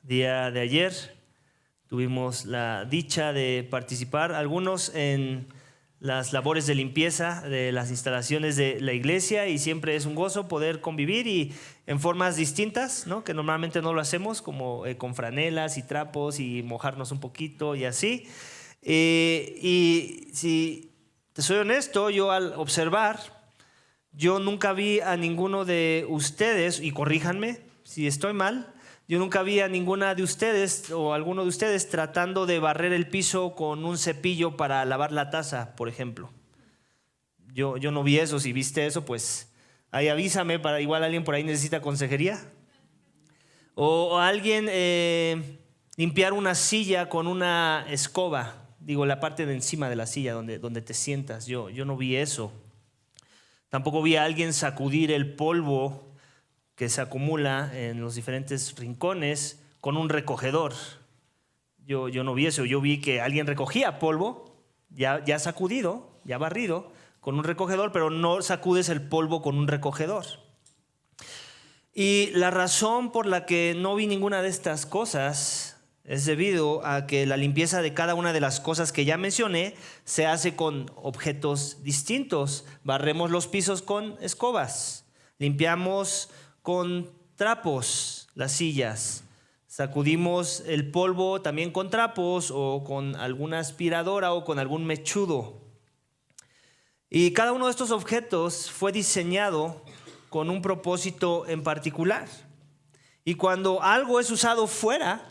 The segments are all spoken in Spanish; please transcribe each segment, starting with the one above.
día de ayer tuvimos la dicha de participar, algunos en las labores de limpieza de las instalaciones de la iglesia, y siempre es un gozo poder convivir y en formas distintas, ¿no? Que normalmente no lo hacemos, como con franelas y trapos y mojarnos un poquito y así. Y si te soy honesto, yo al observar, yo nunca vi a ninguno de ustedes, y corríjanme si estoy mal, yo nunca vi a ninguna de ustedes o alguno de ustedes tratando de barrer el piso con un cepillo para lavar la taza, por ejemplo. Yo no vi eso. Si viste eso, pues ahí avísame, para igual alguien por ahí necesita consejería. O alguien limpiar una silla con una escoba, digo la parte de encima de la silla donde te sientas. Yo no vi eso. Tampoco vi a alguien sacudir el polvo que se acumula en los diferentes rincones con un recogedor. Yo no vi eso. Yo vi que alguien recogía polvo ya sacudido, ya barrido, con un recogedor, pero no sacudes el polvo con un recogedor. Y la razón por la que no vi ninguna de estas cosas es debido a que la limpieza de cada una de las cosas que ya mencioné se hace con objetos distintos. Barremos los pisos con escobas, limpiamos con trapos las sillas, sacudimos el polvo también con trapos o con alguna aspiradora o con algún mechudo. Y cada uno de estos objetos fue diseñado con un propósito en particular. Y cuando algo es usado fuera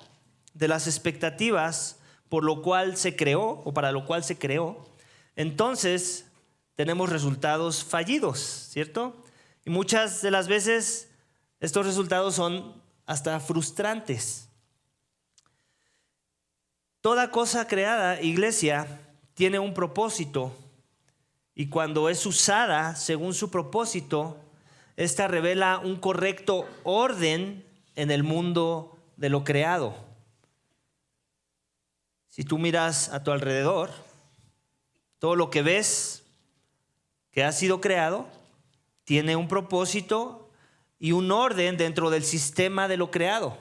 de las expectativas por lo cual se creó o para lo cual se creó, entonces tenemos resultados fallidos, ¿cierto? Y muchas de las veces estos resultados son hasta frustrantes. Toda cosa creada, iglesia, tiene un propósito, y cuando es usada según su propósito, esta revela un correcto orden en el mundo de lo creado. Si tú miras a tu alrededor, todo lo que ves que ha sido creado tiene un propósito y un orden dentro del sistema de lo creado,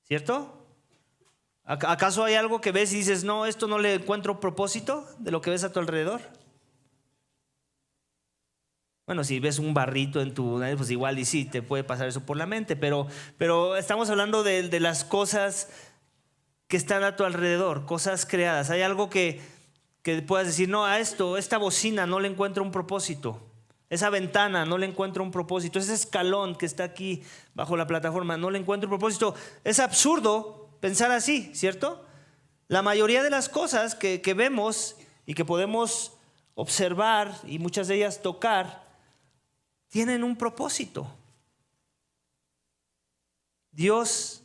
¿cierto? ¿Acaso hay algo que ves y dices, no, esto no le encuentro propósito de lo que ves a tu alrededor? Bueno, si ves un barrito en tu, pues igual y sí, te puede pasar eso por la mente, pero estamos hablando de las cosas que están a tu alrededor, cosas creadas. Hay algo que puedas decir, no, esta bocina no le encuentro un propósito. Esa ventana no le encuentro un propósito. Ese escalón que está aquí bajo la plataforma no le encuentro un propósito. Es absurdo pensar así, ¿cierto? La mayoría de las cosas que vemos y que podemos observar y muchas de ellas tocar tienen un propósito. Dios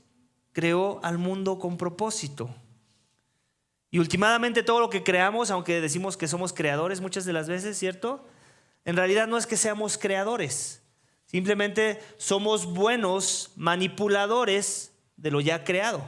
creó al mundo con propósito. Y últimamente todo lo que creamos, aunque decimos que somos creadores muchas de las veces, ¿cierto? En realidad no es que seamos creadores, simplemente somos buenos manipuladores de lo ya creado.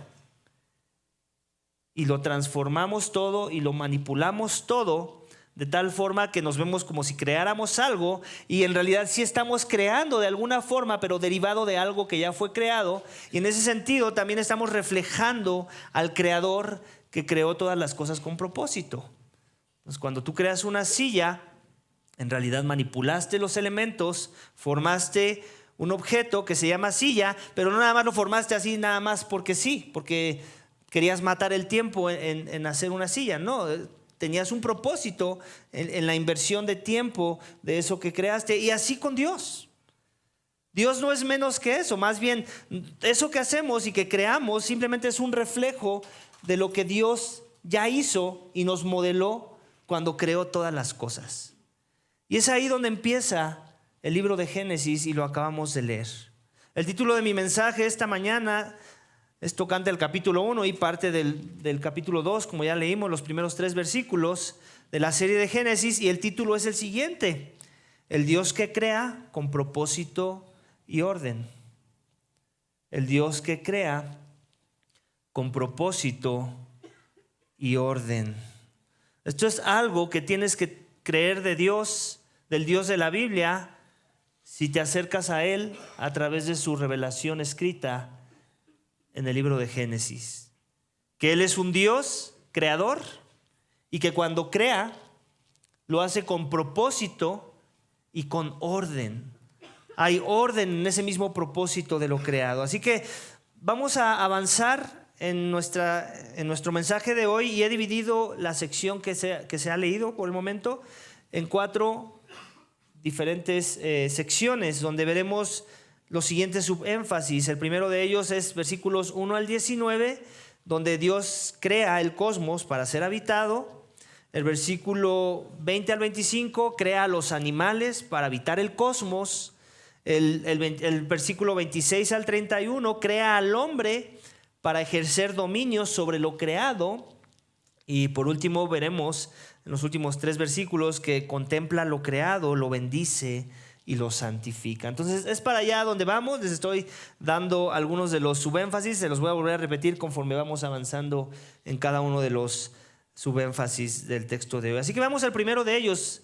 Y lo transformamos todo y lo manipulamos todo de tal forma que nos vemos como si creáramos algo, y en realidad sí estamos creando de alguna forma, pero derivado de algo que ya fue creado. Y en ese sentido también estamos reflejando al creador que creó todas las cosas con propósito. Entonces, cuando tú creas una silla, en realidad manipulaste los elementos, formaste un objeto que se llama silla, pero no nada más lo formaste así nada más porque sí, porque querías matar el tiempo en hacer una silla. No, tenías un propósito en la inversión de tiempo de eso que creaste. Y así con Dios. Dios no es menos que eso, más bien eso que hacemos y que creamos simplemente es un reflejo de lo que Dios ya hizo y nos modeló cuando creó todas las cosas. Y es ahí donde empieza el libro de Génesis, y lo acabamos de leer. El título de mi mensaje esta mañana es tocante al capítulo 1 y parte del capítulo 2, como ya leímos los primeros 3 versículos de la serie de Génesis, y el título es el siguiente: el Dios que crea con propósito y orden. El Dios que crea con propósito y orden. Esto es algo que tienes que creer de Dios, del Dios de la Biblia, si te acercas a Él a través de su revelación escrita en el libro de Génesis, que Él es un Dios creador y que cuando crea lo hace con propósito y con orden. Hay orden en ese mismo propósito de lo creado. Así que vamos a avanzar en nuestro mensaje de hoy, y he dividido la sección que se ha leído por el momento en 4 diferentes secciones, donde veremos los siguientes subénfasis. El primero de ellos es versículos 1 al 19, donde Dios crea el cosmos para ser habitado. El versículo 20 al 25 crea a los animales para habitar el cosmos. El versículo 26 al 31 crea al hombre para ejercer dominio sobre lo creado. Y por último veremos en los últimos 3 versículos que contempla lo creado, lo bendice y lo santifica. Entonces es para allá donde vamos. Les estoy dando algunos de los subénfasis, se los voy a volver a repetir conforme vamos avanzando en cada uno de los subénfasis del texto de hoy. Así que vamos al primero de ellos,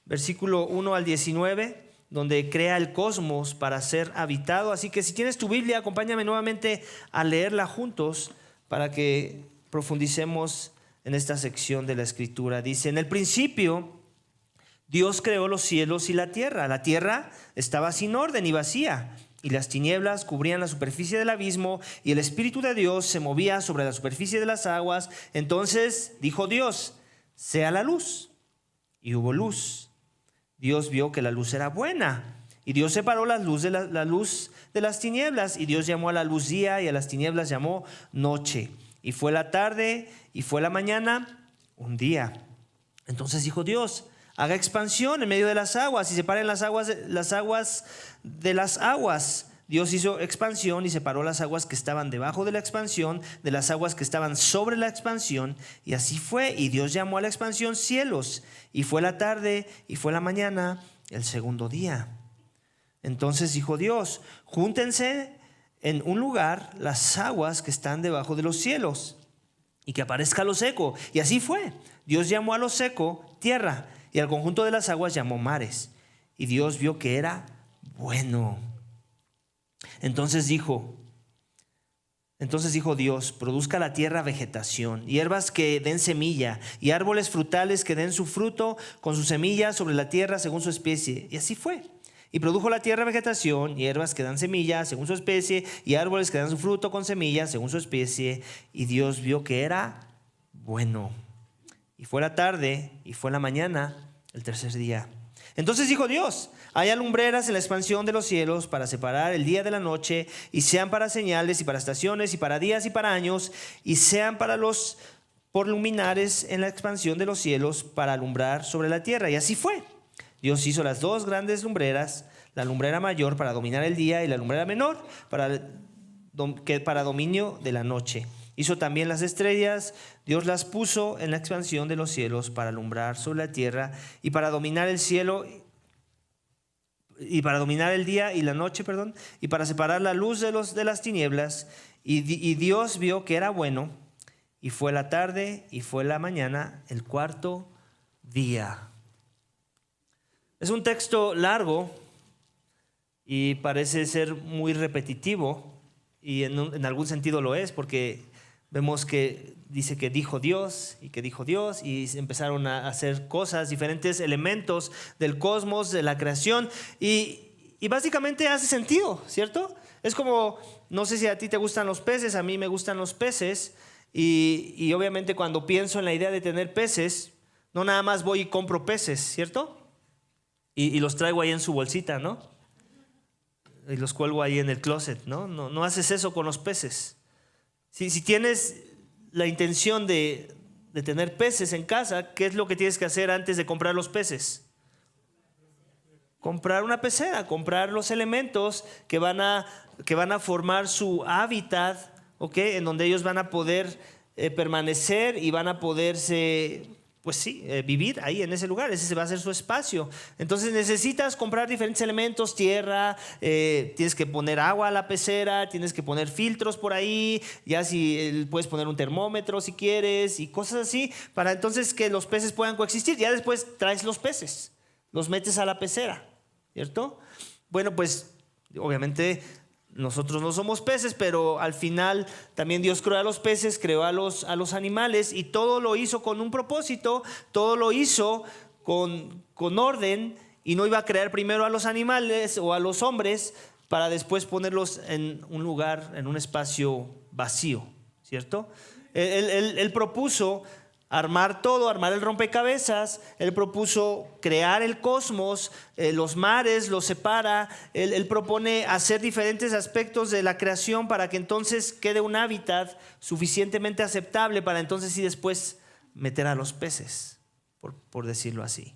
versículo 1 al 19, donde crea el cosmos para ser habitado. Así que si tienes tu Biblia, acompáñame nuevamente a leerla juntos para que profundicemos en esta sección de la Escritura. Dice: en el principio Dios creó los cielos y la tierra. La tierra estaba sin orden y vacía, y las tinieblas cubrían la superficie del abismo, y el Espíritu de Dios se movía sobre la superficie de las aguas. Entonces dijo Dios: sea la luz. Y hubo luz. Dios vio que la luz era buena, y Dios separó la luz de las tinieblas, y Dios llamó a la luz día, y a las tinieblas llamó noche. Y fue la tarde, y fue la mañana, un día. Entonces dijo Dios: haga expansión en medio de las aguas, y separen las aguas de las aguas. Dios hizo expansión y separó las aguas que estaban debajo de la expansión de las aguas que estaban sobre la expansión, y así fue. Y Dios llamó a la expansión cielos. Y fue la tarde y fue la mañana, el segundo día. Entonces dijo Dios: júntense en un lugar las aguas que están debajo de los cielos, y que aparezca lo seco. Y así fue. Dios llamó a lo seco tierra, y al conjunto de las aguas llamó mares. Y Dios vio que era bueno. Entonces dijo Dios: produzca la tierra vegetación, hierbas que den semilla, y árboles frutales que den su fruto con su semilla sobre la tierra según su especie. Y así fue. Y produjo la tierra vegetación, hierbas que dan semilla según su especie, y árboles que dan su fruto con semilla según su especie. Y Dios vio que era bueno. Y fue la tarde y fue la mañana, el tercer día. Entonces dijo Dios: haya lumbreras en la expansión de los cielos para separar el día de la noche, y sean para señales y para estaciones y para días y para años, y sean por luminares en la expansión de los cielos para alumbrar sobre la tierra. Y así fue. Dios hizo las 2 grandes lumbreras, la lumbrera mayor para dominar el día, y la lumbrera menor para dominio de la noche. Hizo también las estrellas. Dios las puso en la expansión de los cielos para alumbrar sobre la tierra, y para dominar el cielo, y para dominar el día y la noche, y para separar la luz de las tinieblas. Y Dios vio que era bueno, y fue la tarde y fue la mañana, el cuarto día. Es un texto largo y parece ser muy repetitivo, y en algún sentido lo es, porque vemos que dice que dijo Dios, y empezaron a hacer cosas, diferentes elementos del cosmos, de la creación, y básicamente hace sentido, ¿cierto? Es como, no sé si a ti te gustan los peces, a mí me gustan los peces, y obviamente cuando pienso en la idea de tener peces, no nada más voy y compro peces, ¿cierto? Y los traigo ahí en su bolsita, ¿no? Y los cuelgo ahí en el closet, ¿no? No haces eso con los peces. Si tienes la intención de tener peces en casa, ¿qué es lo que tienes que hacer antes de comprar los peces? Comprar una pecera, comprar los elementos que van a formar su hábitat, ¿ok? En donde ellos van a poder permanecer y van a poderse, pues sí, vivir ahí en ese lugar. Ese va a ser su espacio. Entonces necesitas comprar diferentes elementos, tierra, tienes que poner agua a la pecera, tienes que poner filtros por ahí, ya si puedes poner un termómetro si quieres, y cosas así, para entonces que los peces puedan coexistir. Ya después traes los peces, los metes a la pecera, ¿cierto? Bueno, pues obviamente Nosotros no somos peces, pero al final también Dios creó a los peces, creó a los animales, y todo lo hizo con un propósito, todo lo hizo con orden, y no iba a crear primero a los animales o a los hombres para después ponerlos en un lugar, en un espacio vacío, ¿cierto? Él propuso armar todo, armar el rompecabezas. Él propuso crear el cosmos, los mares, los separa. Él propone hacer diferentes aspectos de la creación para que entonces quede un hábitat suficientemente aceptable para entonces y después meter a los peces, por decirlo así,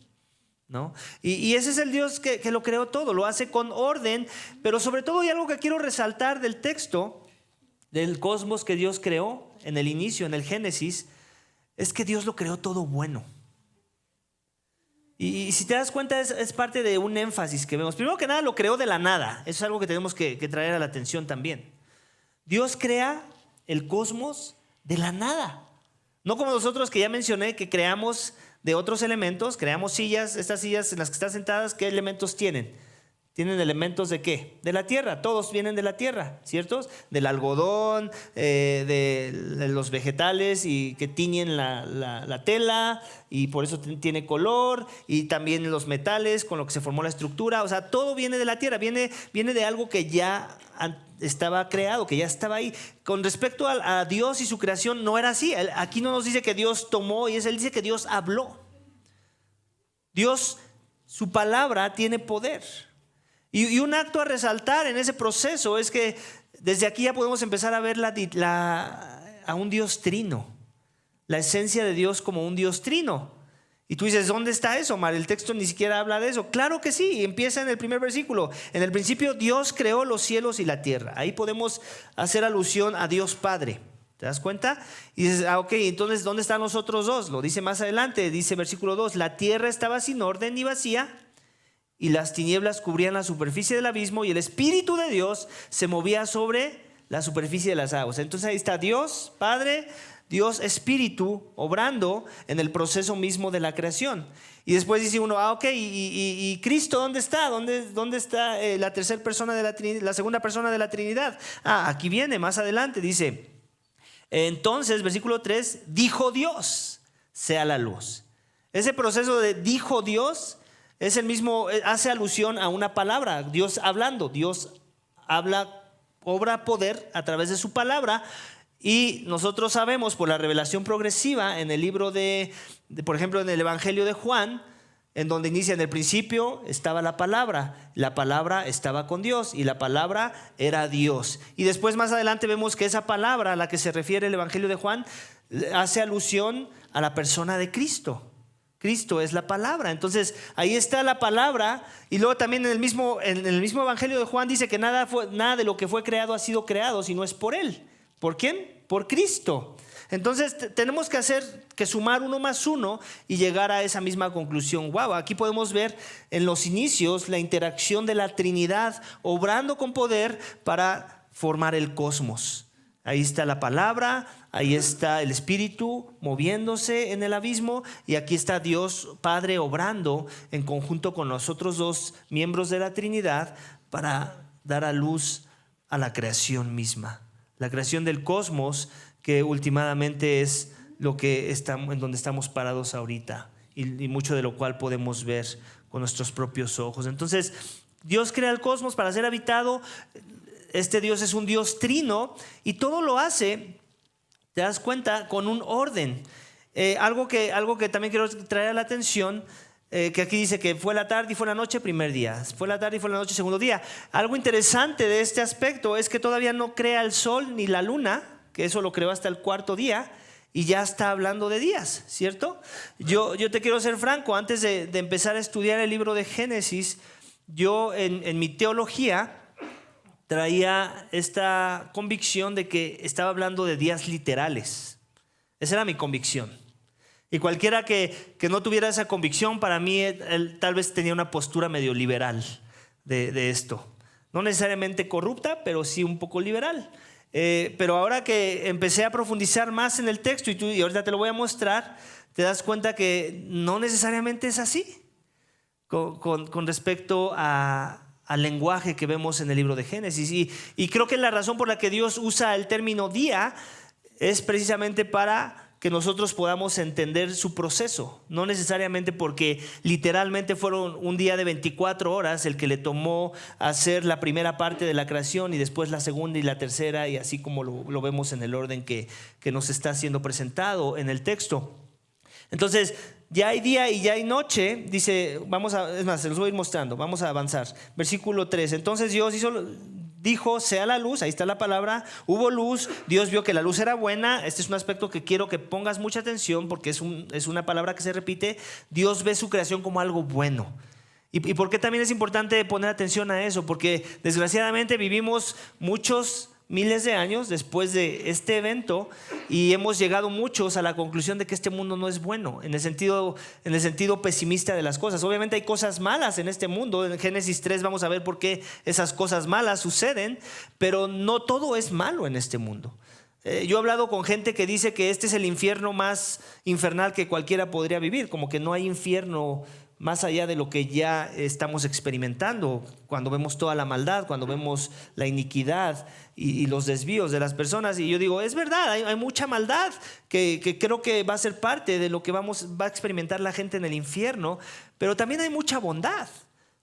¿no? Y ese es el Dios que lo creó todo, lo hace con orden, pero sobre todo hay algo que quiero resaltar del texto, del cosmos que Dios creó en el inicio, en el Génesis, es que Dios lo creó todo bueno. Y si te das cuenta es parte de un énfasis que vemos. Primero que nada lo creó de la nada. Eso es algo que tenemos que traer a la atención también. Dios crea el cosmos de la nada. No como nosotros que ya mencioné que creamos de otros elementos. Creamos sillas, estas sillas en las que estás sentadas, ¿qué elementos tienen? ¿Tienen elementos de qué? De la tierra, todos vienen de la tierra, ¿cierto? Del algodón, de los vegetales y que tiñen la tela y por eso tiene color, y también los metales con lo que se formó la estructura. O sea, todo viene de la tierra, viene de algo que ya estaba creado, que ya estaba ahí. Con respecto a Dios y su creación no era así. Aquí no nos dice que Dios tomó, él dice que Dios habló. Dios, su palabra tiene poder. Y un acto a resaltar en ese proceso es que desde aquí ya podemos empezar a ver a un Dios trino, la esencia de Dios como un Dios trino. Y tú dices, ¿dónde está eso, Omar? El texto ni siquiera habla de eso. Claro que sí, empieza en el primer versículo. En el principio Dios creó los cielos y la tierra. Ahí podemos hacer alusión a Dios Padre. ¿Te das cuenta? Y dices, ok, entonces ¿dónde están los otros dos? Lo dice más adelante, dice versículo 2, la tierra estaba sin orden y vacía, y las tinieblas cubrían la superficie del abismo, y el Espíritu de Dios se movía sobre la superficie de las aguas. Entonces ahí está Dios Padre, Dios Espíritu obrando en el proceso mismo de la creación. Y después dice uno, ok, ¿y Cristo dónde está? ¿Dónde está la tercera persona de la Trinidad, la segunda persona de la Trinidad? Aquí viene, más adelante, dice, entonces, versículo 3, dijo Dios, sea la luz. Ese proceso de dijo Dios es el mismo, hace alusión a una palabra, Dios hablando. Dios habla, obra poder a través de su palabra, y nosotros sabemos por la revelación progresiva en el libro por ejemplo, en el Evangelio de Juan, en donde inicia, en el principio estaba la palabra estaba con Dios y la palabra era Dios. Y después más adelante vemos que esa palabra a la que se refiere el Evangelio de Juan hace alusión a la persona de Cristo. Cristo es la palabra. Entonces ahí está la palabra. Y luego también en el mismo Evangelio de Juan dice que nada de lo que fue creado ha sido creado, sino es por Él. ¿Por quién? Por Cristo. Entonces tenemos que sumar 1 más 1 y llegar a esa misma conclusión. Wow, aquí podemos ver en los inicios la interacción de la Trinidad obrando con poder para formar el cosmos. Ahí está la palabra, ahí está el Espíritu moviéndose en el abismo, y aquí está Dios Padre obrando en conjunto con los otros dos miembros de la Trinidad para dar a luz a la creación misma. La creación del cosmos, que últimamente es en donde estamos parados ahorita, y mucho de lo cual podemos ver con nuestros propios ojos. Entonces, Dios crea el cosmos para ser habitado. Este Dios es un Dios trino y todo lo hace, te das cuenta, con un orden. Algo que también quiero traer a la atención, que aquí dice que fue la tarde y fue la noche primer día, fue la tarde y fue la noche segundo día. Algo interesante de este aspecto es que todavía no crea el sol ni la luna, que eso lo creó hasta el cuarto día, y ya está hablando de días, ¿cierto? Yo te quiero ser franco, antes de empezar a estudiar el libro de Génesis, yo en mi teología traía esta convicción de que estaba hablando de días literales. Esa era mi convicción. Y cualquiera que no tuviera esa convicción, para mí él tal vez tenía una postura medio liberal de esto. No necesariamente corrupta, pero sí un poco liberal. Pero ahora que empecé a profundizar más en el texto, y ahorita te lo voy a mostrar, te das cuenta que no necesariamente es así con respecto a al lenguaje que vemos en el libro de Génesis. Y creo que la razón por la que Dios usa el término día es precisamente para que nosotros podamos entender su proceso, no necesariamente porque literalmente fueron un día de 24 horas el que le tomó hacer la primera parte de la creación y después la segunda y la tercera, y así como lo vemos en el orden que nos está siendo presentado en el texto. Entonces, ya hay día y ya hay noche, dice, es más, se los voy a ir mostrando, vamos a avanzar. Versículo 3, entonces Dios dijo, sea la luz, ahí está la palabra, hubo luz, Dios vio que la luz era buena. Este es un aspecto que quiero que pongas mucha atención porque es una palabra que se repite. Dios ve su creación como algo bueno. ¿Y por qué también es importante poner atención a eso? Porque desgraciadamente vivimos miles de años después de este evento y hemos llegado muchos a la conclusión de que este mundo no es bueno en el sentido pesimista de las cosas. Obviamente hay cosas malas en este mundo. En Génesis 3 vamos a ver por qué esas cosas malas suceden, pero no todo es malo en este mundo. Yo he hablado con gente que dice que este es el infierno más infernal que cualquiera podría vivir, como que no hay infierno más allá de lo que ya estamos experimentando cuando vemos toda la maldad, cuando vemos la iniquidad y los desvíos de las personas. Y yo digo, es verdad, hay mucha maldad que creo que va a ser parte de lo que va a experimentar la gente en el infierno, pero también hay mucha bondad.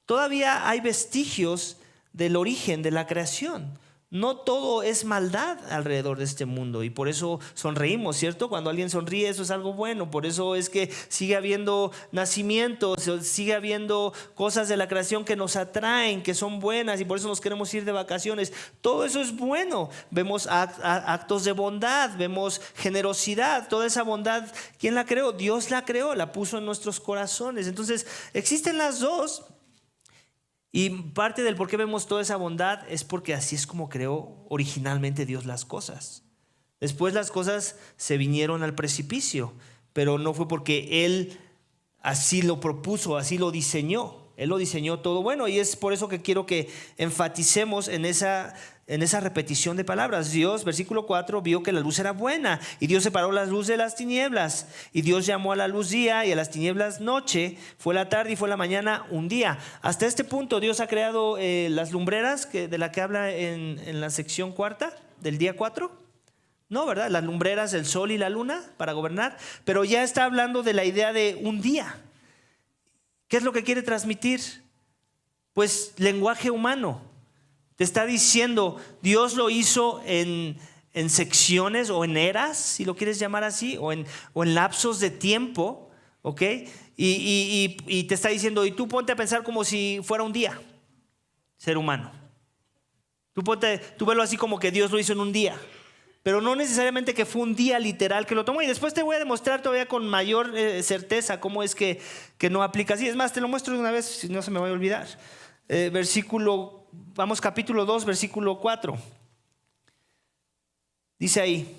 Todavía hay vestigios del origen de la creación. No todo es maldad alrededor de este mundo y por eso sonreímos, ¿cierto? Cuando alguien sonríe, eso es algo bueno. Por eso es que sigue habiendo nacimientos, sigue habiendo cosas de la creación que nos atraen, que son buenas, y por eso nos queremos ir de vacaciones. Todo eso es bueno. Vemos actos de bondad, vemos generosidad. Toda esa bondad, ¿quién la creó? Dios la creó, la puso en nuestros corazones. Entonces, existen las dos. Y parte del por qué vemos toda esa bondad es porque así es como creó originalmente Dios las cosas. Después las cosas se vinieron al precipicio, pero no fue porque Él así lo propuso, así lo diseñó. Él lo diseñó todo bueno, y es por eso que quiero que enfaticemos en esa repetición de palabras. Dios, versículo 4, vio que la luz era buena y Dios separó la luz de las tinieblas, y Dios llamó a la luz día y a las tinieblas noche. Fue la tarde y fue la mañana un día. Hasta este punto Dios ha creado las lumbreras de la que habla en la sección cuarta del día 4. No, ¿verdad? Las lumbreras, el sol y la luna para gobernar, pero ya está hablando de la idea de un día. ¿Qué es lo que quiere transmitir? Pues lenguaje humano. Te está diciendo, Dios lo hizo en secciones o en eras, si lo quieres llamar así, o en lapsos de tiempo, ¿ok? Y te está diciendo, y tú ponte a pensar como si fuera un día, ser humano. Tú velo así como que Dios lo hizo en un día. Pero no necesariamente que fue un día literal que lo tomó. Y después te voy a demostrar todavía con mayor certeza cómo es que no aplica así. Es más, te lo muestro de una vez, si no se me va a olvidar. Capítulo 2, versículo 4. Dice ahí: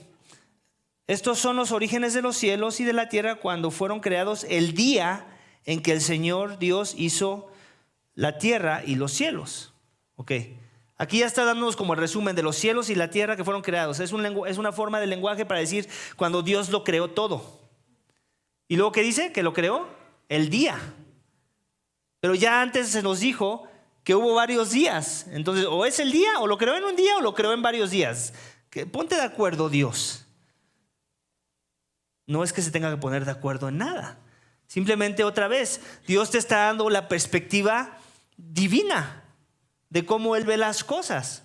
estos son los orígenes de los cielos y de la tierra cuando fueron creados el día en que el Señor Dios hizo la tierra y los cielos. Ok. Aquí ya está dándonos como el resumen de los cielos y la tierra que fueron creados. Es una forma de lenguaje para decir cuando Dios lo creó todo. Y luego, ¿qué dice? Que lo creó el día. Pero ya antes se nos dijo que hubo varios días. Entonces, o es el día, o lo creó en un día, o lo creó en varios días. Ponte de acuerdo, Dios. No es que se tenga que poner de acuerdo en nada. Simplemente, otra vez, Dios te está dando la perspectiva divina de cómo Él ve las cosas.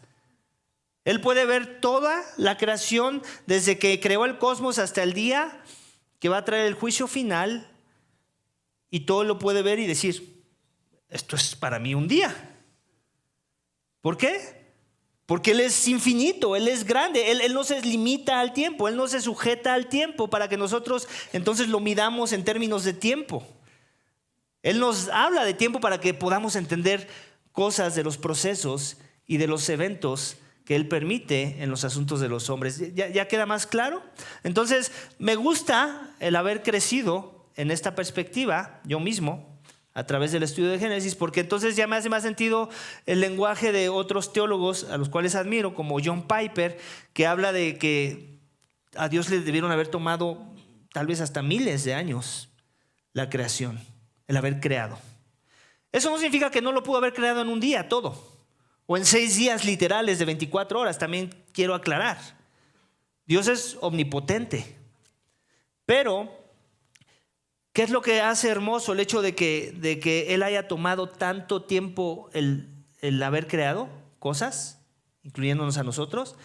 Él puede ver toda la creación desde que creó el cosmos hasta el día que va a traer el juicio final, y todo lo puede ver y decir, esto es para mí un día. ¿Por qué? Porque Él es infinito, Él es grande, Él no se limita al tiempo, Él no se sujeta al tiempo para que nosotros entonces lo midamos en términos de tiempo. Él nos habla de tiempo para que podamos entender cosas de los procesos y de los eventos que Él permite en los asuntos de los hombres. ¿Ya queda más claro? Entonces, me gusta el haber crecido en esta perspectiva, yo mismo, a través del estudio de Génesis, porque entonces ya me hace más sentido el lenguaje de otros teólogos a los cuales admiro, como John Piper, que habla de que a Dios le debieron haber tomado tal vez hasta miles de años la creación, el haber creado. Eso no significa que no lo pudo haber creado en un día todo, o en 6 días literales de 24 horas, también quiero aclarar. Dios es omnipotente, pero ¿qué es lo que hace hermoso el hecho de que Él haya tomado tanto tiempo el haber creado cosas, incluyéndonos a nosotros?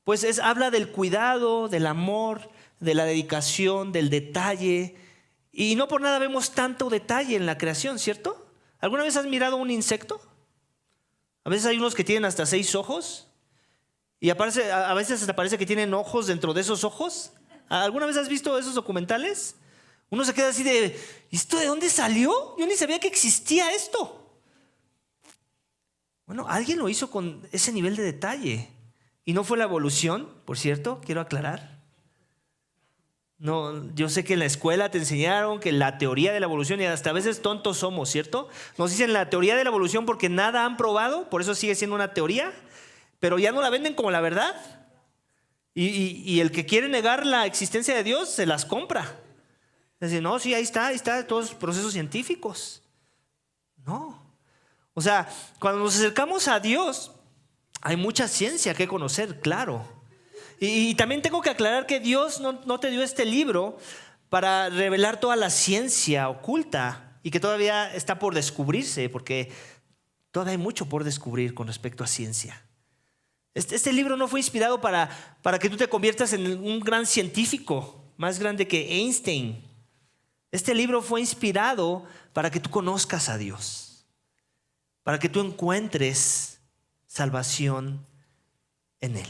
Pues habla del cuidado, del amor, de la dedicación, del detalle. Y no por nada vemos tanto detalle en la creación, ¿cierto? ¿Alguna vez has mirado un insecto? A veces hay unos que tienen hasta 6 ojos y a veces hasta parece que tienen ojos dentro de esos ojos. ¿Alguna vez has visto esos documentales? Uno se queda así de, ¿esto de dónde salió? Yo ni sabía que existía esto. Bueno, alguien lo hizo con ese nivel de detalle. Y no fue la evolución, por cierto, quiero aclarar. No, yo sé que en la escuela te enseñaron que la teoría de la evolución, y hasta a veces tontos somos, ¿cierto? Nos dicen la teoría de la evolución porque nada han probado, por eso sigue siendo una teoría, pero ya no la venden como la verdad. Y el que quiere negar la existencia de Dios se las compra. Dice, no, sí, ahí está, todos los procesos científicos. No. O sea, cuando nos acercamos a Dios, hay mucha ciencia que conocer, claro. Y también tengo que aclarar que Dios no te dio este libro para revelar toda la ciencia oculta y que todavía está por descubrirse, porque todavía hay mucho por descubrir con respecto a ciencia. Este libro no fue inspirado para que tú te conviertas en un gran científico, más grande que Einstein. Este libro fue inspirado para que tú conozcas a Dios, para que tú encuentres salvación en Él.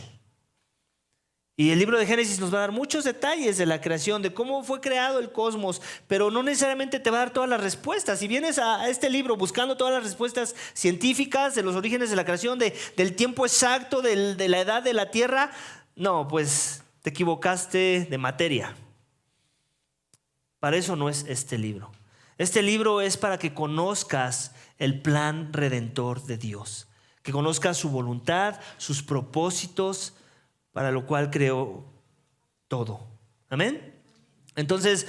Y el libro de Génesis nos va a dar muchos detalles de la creación, de cómo fue creado el cosmos, pero no necesariamente te va a dar todas las respuestas. Si vienes a este libro buscando todas las respuestas científicas de los orígenes de la creación, del tiempo exacto, de la edad de la tierra, no, pues te equivocaste de materia. Para eso no es este libro. Este libro es para que conozcas el plan redentor de Dios, que conozcas su voluntad, sus propósitos, para lo cual creó todo. ¿Amén? Entonces,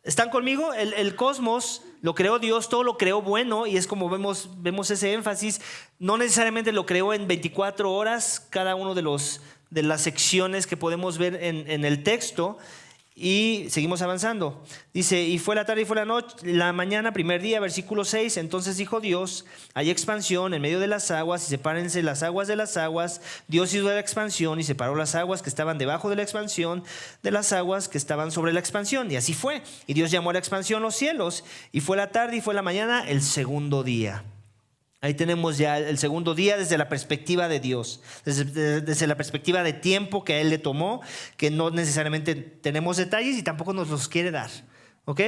¿están conmigo? El cosmos lo creó Dios, todo lo creó bueno, y es como vemos ese énfasis. No necesariamente lo creó en 24 horas, cada uno de las secciones que podemos ver en el texto. Y seguimos avanzando. Dice, y fue la tarde y fue la noche, la mañana, primer día, versículo 6. Entonces dijo Dios, hay expansión en medio de las aguas y sepárense las aguas de las aguas. Dios hizo la expansión y separó las aguas que estaban debajo de la expansión de las aguas que estaban sobre la expansión. Y así fue. Y Dios llamó a la expansión los cielos. Y fue la tarde y fue la mañana, el segundo día. Ahí tenemos ya el segundo día desde la perspectiva de Dios, desde la perspectiva de tiempo que a Él le tomó, que no necesariamente tenemos detalles y tampoco nos los quiere dar. ¿Ok?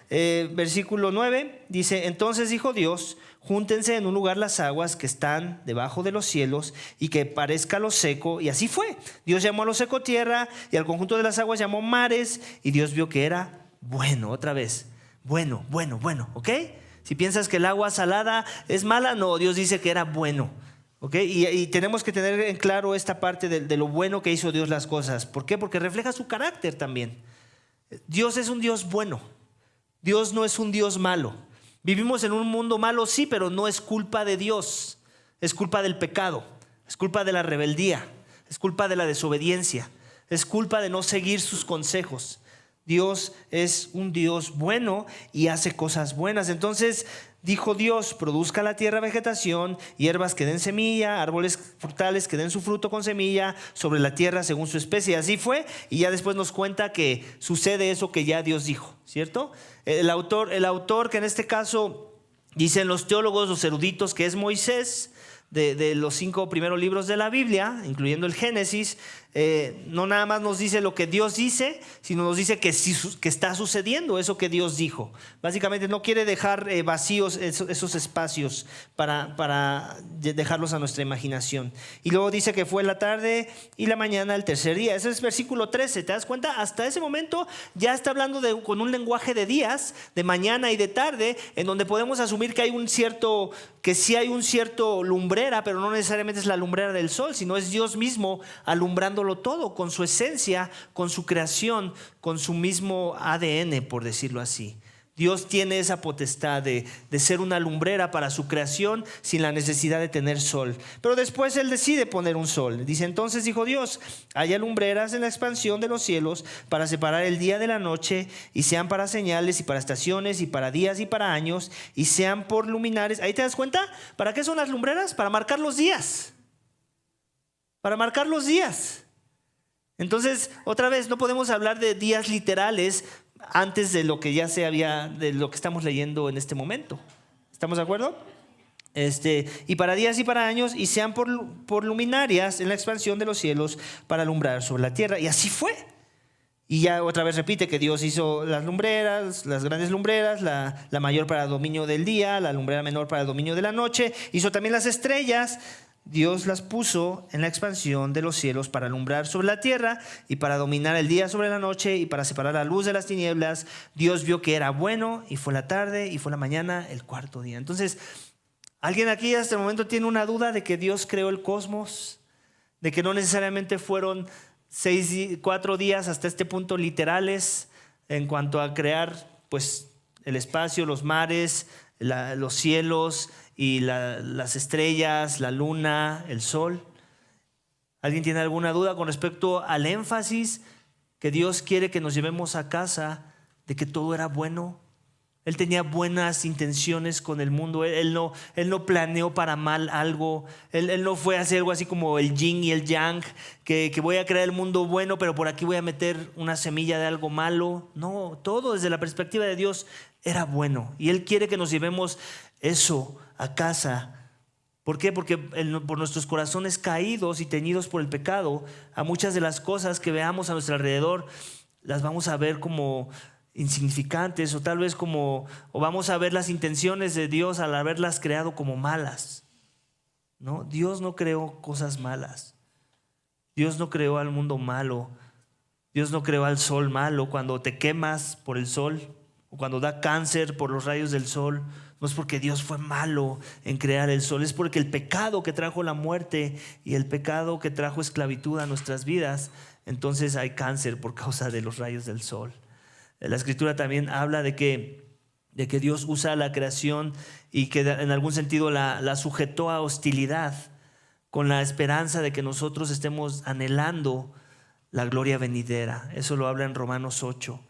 Versículo 9 dice, entonces dijo Dios, júntense en un lugar las aguas que están debajo de los cielos y que parezca lo seco. Y así fue. Dios llamó a lo seco tierra y al conjunto de las aguas llamó mares, y Dios vio que era bueno. Otra vez, bueno, ¿ok? Si piensas que el agua salada es mala, no, Dios dice que era bueno. ¿Okay? Y tenemos que tener en claro esta parte de lo bueno que hizo Dios las cosas. ¿Por qué? Porque refleja su carácter también. Dios es un Dios bueno. Dios no es un Dios malo. Vivimos en un mundo malo, sí, pero no es culpa de Dios. Es culpa del pecado. Es culpa de la rebeldía. Es culpa de la desobediencia. Es culpa de no seguir sus consejos. Dios es un Dios bueno y hace cosas buenas. Entonces dijo Dios, produzca la tierra vegetación, hierbas que den semilla, árboles frutales que den su fruto con semilla sobre la tierra según su especie. Así fue, y ya después nos cuenta que sucede eso que ya Dios dijo, ¿cierto? El autor que en este caso dicen los teólogos, los eruditos, que es Moisés, de los 5 primeros libros de la Biblia, incluyendo el Génesis, no nada más nos dice lo que Dios dice, sino nos dice que está sucediendo eso que Dios dijo. Básicamente no quiere dejar vacíos esos espacios para dejarlos a nuestra imaginación. Y luego dice que fue la tarde y la mañana el tercer día. Ese es versículo 13. ¿Te das cuenta? Hasta ese momento ya está hablando con un lenguaje de días, de mañana y de tarde, en donde podemos asumir que sí hay un cierto lumbrera, pero no necesariamente es la lumbrera del sol, sino es Dios mismo alumbrándolo todo con su esencia, con su creación, con su mismo ADN, por decirlo así. Dios tiene esa potestad de ser una lumbrera para su creación sin la necesidad de tener sol. Pero después Él decide poner un sol. Dice: entonces dijo Dios: haya lumbreras en la expansión de los cielos para separar el día de la noche, y sean para señales y para estaciones y para días y para años, y sean por luminares. ¿Ahí te das cuenta? ¿Para qué son las lumbreras? Para marcar los días. Para marcar los días. Entonces, otra vez, no podemos hablar de días literales antes de lo que ya de lo que estamos leyendo en este momento. ¿Estamos de acuerdo? Y para días y para años, y sean por luminarias en la expansión de los cielos para alumbrar sobre la tierra. Y así fue. Y ya otra vez repite que Dios hizo las lumbreras, las grandes lumbreras, la mayor para el dominio del día, la lumbrera menor para el dominio de la noche. Hizo también las estrellas. Dios las puso en la expansión de los cielos para alumbrar sobre la tierra y para dominar el día sobre la noche y para separar la luz de las tinieblas. Dios vio que era bueno, y fue la tarde y fue la mañana el cuarto día. Entonces, ¿alguien aquí hasta el momento tiene una duda de que Dios creó el cosmos? De que no necesariamente fueron 4 días hasta este punto literales en cuanto a crear pues el espacio, los mares, los cielos y las estrellas, la luna, el sol. ¿Alguien tiene alguna duda con respecto al énfasis que Dios quiere que nos llevemos a casa de que todo era bueno? Él tenía buenas intenciones con el mundo. Él no planeó para mal algo. Él no fue a hacer algo así como el yin y el yang, que voy a crear el mundo bueno, pero por aquí voy a meter una semilla de algo malo. No, todo desde la perspectiva de Dios era bueno. Y Él quiere que nos llevemos eso a casa. ¿Por qué? Porque por nuestros corazones caídos y teñidos por el pecado, a muchas de las cosas que veamos a nuestro alrededor las vamos a ver como insignificantes, o tal vez o vamos a ver las intenciones de Dios al haberlas creado como malas. ¿No? Dios no creó cosas malas. Dios no creó al mundo malo. Dios no creó al sol malo. Cuando te quemas por el sol o cuando da cáncer por los rayos del sol, no es porque Dios fue malo en crear el sol, es porque el pecado que trajo la muerte y el pecado que trajo esclavitud a nuestras vidas, entonces hay cáncer por causa de los rayos del sol. La Escritura también habla de que Dios usa la creación y que en algún sentido la sujetó a hostilidad con la esperanza de que nosotros estemos anhelando la gloria venidera. Eso lo habla en Romanos 8.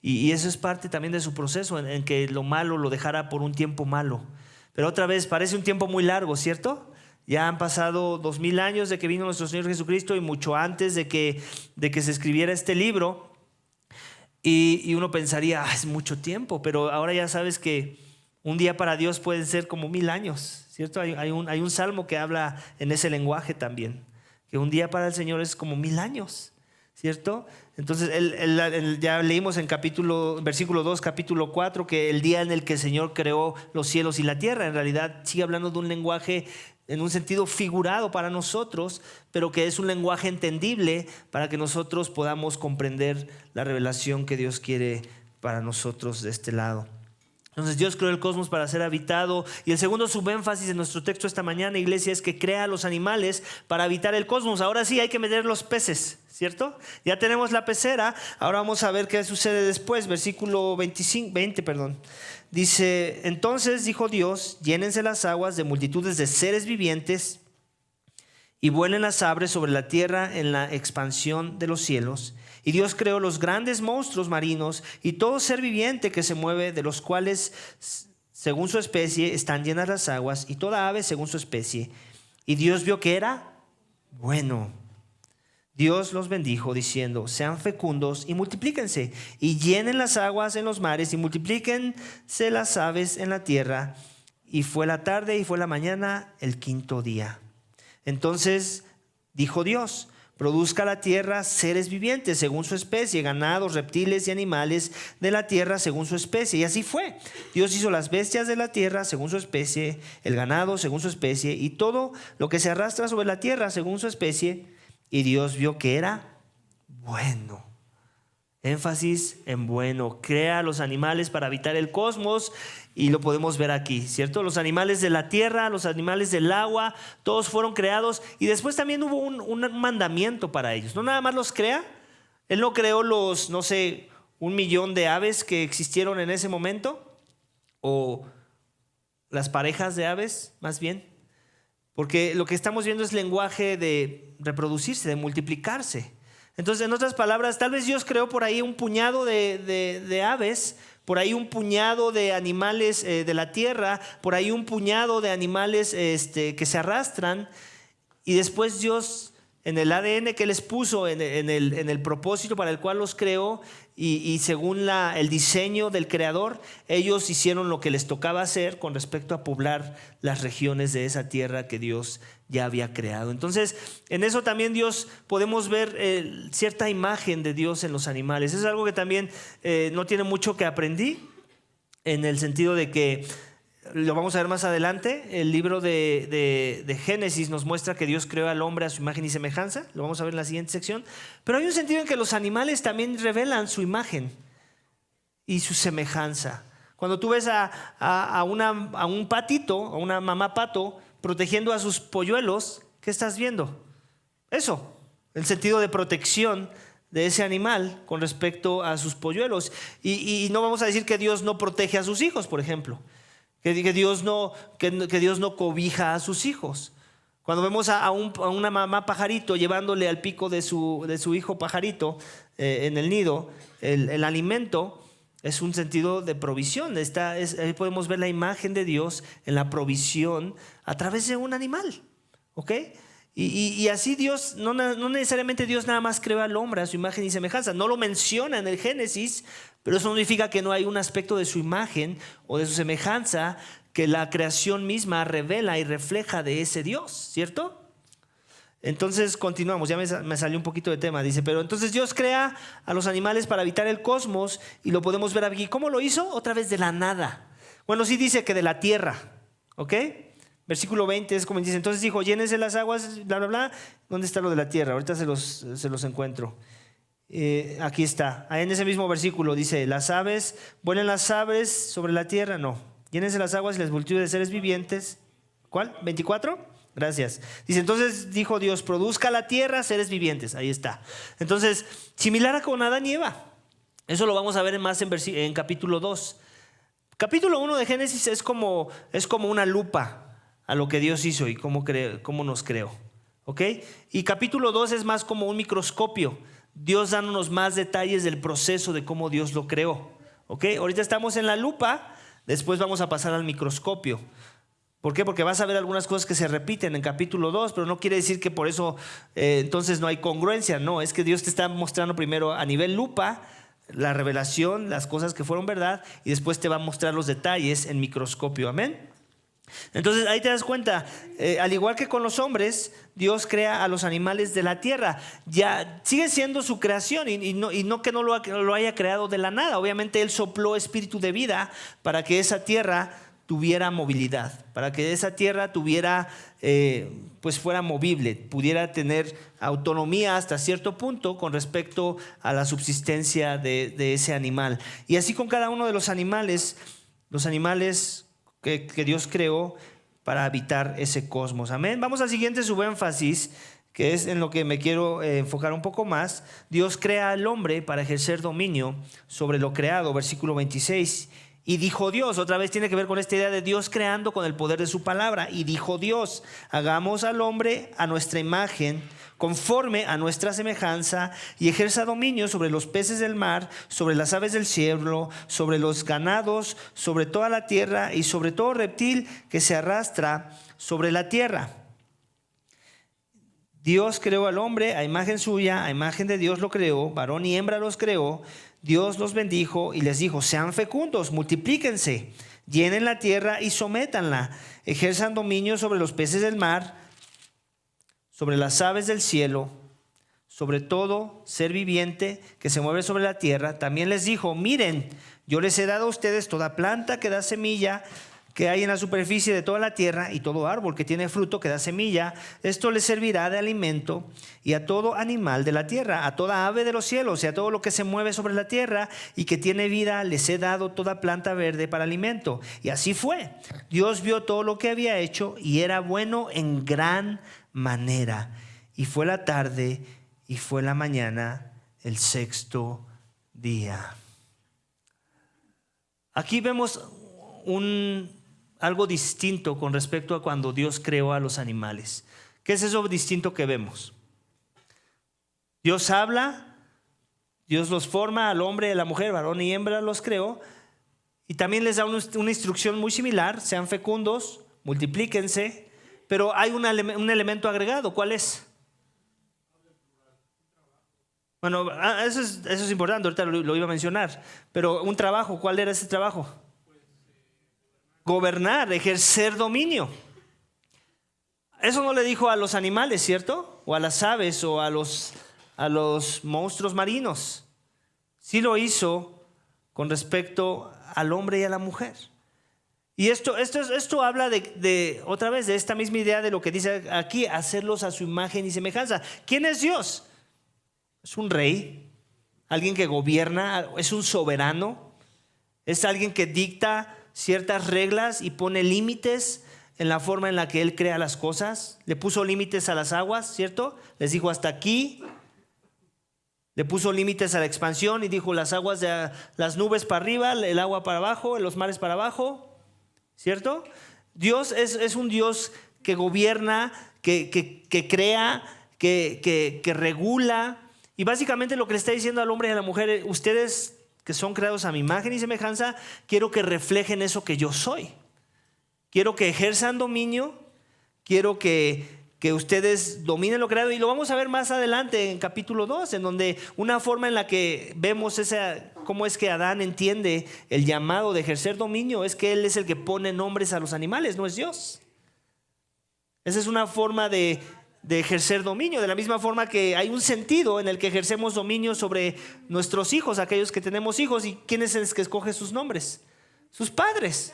Y eso es parte también de su proceso, en que lo malo lo dejara por un tiempo malo. Pero otra vez, parece un tiempo muy largo, ¿cierto? Ya han pasado 2000 años de que vino nuestro Señor Jesucristo y mucho antes de que se escribiera este libro. Y uno pensaría, es mucho tiempo, pero ahora ya sabes que un día para Dios puede ser como 1000 años, ¿cierto? Hay un salmo que habla en ese lenguaje también, que un día para el Señor es como 1000 años, ¿cierto? Entonces ya leímos en versículo 2, capítulo 4, que el día en el que el Señor creó los cielos y la tierra, en realidad sigue hablando de un lenguaje en un sentido figurado para nosotros, pero que es un lenguaje entendible para que nosotros podamos comprender la revelación que Dios quiere para nosotros de este lado. Entonces Dios creó el cosmos para ser habitado, y el segundo subénfasis en nuestro texto esta mañana, iglesia, es que crea a los animales para habitar el cosmos. Ahora sí hay que meter los peces, ¿cierto? Ya tenemos la pecera, ahora vamos a ver qué sucede después. Versículo 20. Dice: entonces dijo Dios: llénense las aguas de multitudes de seres vivientes y vuelen las aves sobre la tierra en la expansión de los cielos. Y Dios creó los grandes monstruos marinos y todo ser viviente que se mueve, de los cuales según su especie están llenas las aguas, y toda ave según su especie. Y Dios vio que era bueno. Dios los bendijo diciendo: sean fecundos y multiplíquense, y llenen las aguas en los mares, y multiplíquense las aves en la tierra. Y fue la tarde y fue la mañana el quinto día. Entonces dijo Dios: produzca la tierra seres vivientes según su especie, ganados, reptiles y animales de la tierra según su especie. Y así fue. Dios hizo las bestias de la tierra según su especie, el ganado según su especie, y todo lo que se arrastra sobre la tierra según su especie. Y Dios vio que era bueno. Énfasis en bueno. Crea los animales para habitar el cosmos, y lo podemos ver aquí, ¿cierto? Los animales de la tierra, los animales del agua, todos fueron creados, y después también hubo un mandamiento para ellos. No nada más los crea. Él no creó 1,000,000 de aves que existieron en ese momento, o las parejas de aves, más bien, porque lo que estamos viendo es lenguaje de reproducirse, de multiplicarse. Entonces, en otras palabras, tal vez Dios creó por ahí un puñado de aves, por ahí un puñado de animales de la tierra, por ahí un puñado de animales que se arrastran, y después Dios, en el ADN que les puso, en el propósito para el cual los creó, y según el diseño del creador, ellos hicieron lo que les tocaba hacer con respecto a poblar las regiones de esa tierra que Dios ya había creado. Entonces, en eso también Dios podemos ver cierta imagen de Dios en los animales. Eso es algo que también no tiene mucho que aprendí, en el sentido de que lo vamos a ver más adelante. El libro de Génesis nos muestra que Dios creó al hombre a su imagen y semejanza. Lo vamos a ver en la siguiente sección. Pero hay un sentido en que los animales también revelan su imagen y su semejanza. Cuando tú ves a un patito, a una mamá pato, protegiendo a sus polluelos, ¿qué estás viendo? Eso, el sentido de protección de ese animal con respecto a sus polluelos. Y no vamos a decir que Dios no protege a sus hijos, por ejemplo. Que Dios no cobija a sus hijos. Cuando vemos a una mamá pajarito llevándole al pico de su hijo pajarito en el nido el alimento, es un sentido de provisión. Ahí podemos ver la imagen de Dios en la provisión a través de un animal. ¿Ok? Y así Dios, no necesariamente Dios nada más creó al hombre a su imagen y semejanza. No lo menciona en el Génesis, pero eso no significa que no hay un aspecto de su imagen o de su semejanza que la creación misma revela y refleja de ese Dios, ¿cierto? Entonces continuamos, ya me salió un poquito de tema. Dice, pero entonces Dios crea a los animales para habitar el cosmos, y lo podemos ver aquí. ¿Cómo lo hizo? Otra vez de la nada. Bueno, sí dice que de la tierra, ¿ok? Versículo 20 es como dice, entonces dijo, llénense las aguas, bla, bla, bla. ¿Dónde está lo de la tierra? Ahorita se los encuentro. Aquí está, en ese mismo versículo dice, las aves, vuelen las aves sobre la tierra. No, llénense las aguas y las multitud de seres vivientes. ¿Cuál? ¿24? Gracias. Dice, entonces dijo Dios, produzca la tierra seres vivientes. Ahí está. Entonces, similar a con Adán y Eva. Eso lo vamos a ver más en capítulo 2. Capítulo 1 de Génesis es como una lupa a lo que Dios hizo y cómo nos creó. ¿Ok? Y capítulo 2 es más como un microscopio. Dios dándonos más detalles del proceso de cómo Dios lo creó. ¿Ok? Ahorita estamos en la lupa, después vamos a pasar al microscopio. ¿Por qué? Porque vas a ver algunas cosas que se repiten en capítulo 2, pero no quiere decir que por eso entonces no hay congruencia. No, es que Dios te está mostrando primero a nivel lupa la revelación, las cosas que fueron verdad, y después te va a mostrar los detalles en microscopio. Amén. Entonces ahí te das cuenta, al igual que con los hombres, Dios crea a los animales de la tierra. Ya sigue siendo su creación, y no que no lo haya creado de la nada. Obviamente Él sopló espíritu de vida para que esa tierra tuviera movilidad, para que esa tierra tuviera, pues fuera movible, pudiera tener autonomía hasta cierto punto con respecto a la subsistencia de ese animal. Y así con cada uno de los animales que Dios creó para habitar ese cosmos. Amén. Vamos al siguiente subénfasis, que es en lo que me quiero enfocar un poco más. Dios crea al hombre para ejercer dominio sobre lo creado. Versículo 26. Y dijo Dios, otra vez tiene que ver con esta idea de Dios creando con el poder de su palabra. Y dijo Dios, hagamos al hombre a nuestra imagen, conforme a nuestra semejanza, y ejerza dominio sobre los peces del mar, sobre las aves del cielo, sobre los ganados, sobre toda la tierra y sobre todo reptil que se arrastra sobre la tierra. Dios creó al hombre a imagen suya, a imagen de Dios lo creó, varón y hembra los creó. Dios los bendijo y les dijo, sean fecundos, multiplíquense, llenen la tierra y sométanla, ejerzan dominio sobre los peces del mar, sobre las aves del cielo, sobre todo ser viviente que se mueve sobre la tierra. También les dijo, miren, yo les he dado a ustedes toda planta que da semilla que hay en la superficie de toda la tierra, y todo árbol que tiene fruto que da semilla. Esto les servirá de alimento, y a todo animal de la tierra, a toda ave de los cielos y a todo lo que se mueve sobre la tierra y que tiene vida, les he dado toda planta verde para alimento. Y así fue. Dios vio todo lo que había hecho, y era bueno en gran manera. Y fue la tarde y fue la mañana, el sexto día. Aquí vemos algo distinto con respecto a cuando Dios creó a los animales. ¿Qué es eso distinto que vemos? Dios habla, Dios los forma al hombre y a la mujer, varón y hembra los creó, y también les da una instrucción muy similar: sean fecundos, multiplíquense, pero hay un elemento agregado. ¿Cuál es? Bueno, eso es importante, ahorita lo iba a mencionar, pero un trabajo, ¿cuál era ese trabajo? Gobernar, ejercer dominio. Eso no le dijo a los animales, ¿cierto? O a las aves o a los monstruos marinos. Sí lo hizo con respecto al hombre y a la mujer. Y esto habla otra vez de esta misma idea de lo que dice aquí: hacerlos a su imagen y semejanza. ¿Quién es Dios? Es un rey, alguien que gobierna, es un soberano, es alguien que dicta ciertas reglas y pone límites en la forma en la que Él crea las cosas. Le puso límites a las aguas, ¿cierto? Les dijo hasta aquí. Le puso límites a la expansión y dijo: las aguas de las nubes para arriba, el agua para abajo, los mares para abajo, ¿cierto? Dios es un Dios que gobierna, que crea, que regula. Y básicamente lo que le está diciendo al hombre y a la mujer: ustedes que son creados a mi imagen y semejanza, quiero que reflejen eso que yo soy. Quiero que ejerzan dominio, quiero que ustedes dominen lo creado. Y lo vamos a ver más adelante en capítulo 2, en donde una forma en la que vemos cómo es que Adán entiende el llamado de ejercer dominio es que él es el que pone nombres a los animales, no es Dios. Esa es una forma de ejercer dominio, de la misma forma que hay un sentido en el que ejercemos dominio sobre nuestros hijos, aquellos que tenemos hijos. ¿Y quién es el que escoge sus nombres? Sus padres.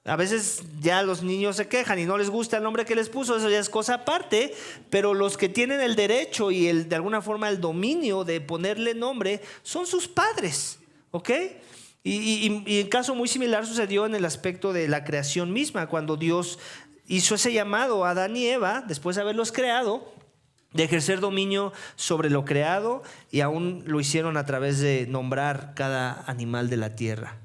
A veces ya los niños se quejan y no les gusta el nombre que les puso, eso ya es cosa aparte, pero los que tienen el derecho y de alguna forma el dominio de ponerle nombre son sus padres, ¿ok? Y en caso muy similar sucedió en el aspecto de la creación misma, cuando Dios hizo ese llamado a Adán y Eva, después de haberlos creado, de ejercer dominio sobre lo creado, y aún lo hicieron a través de nombrar cada animal de la tierra.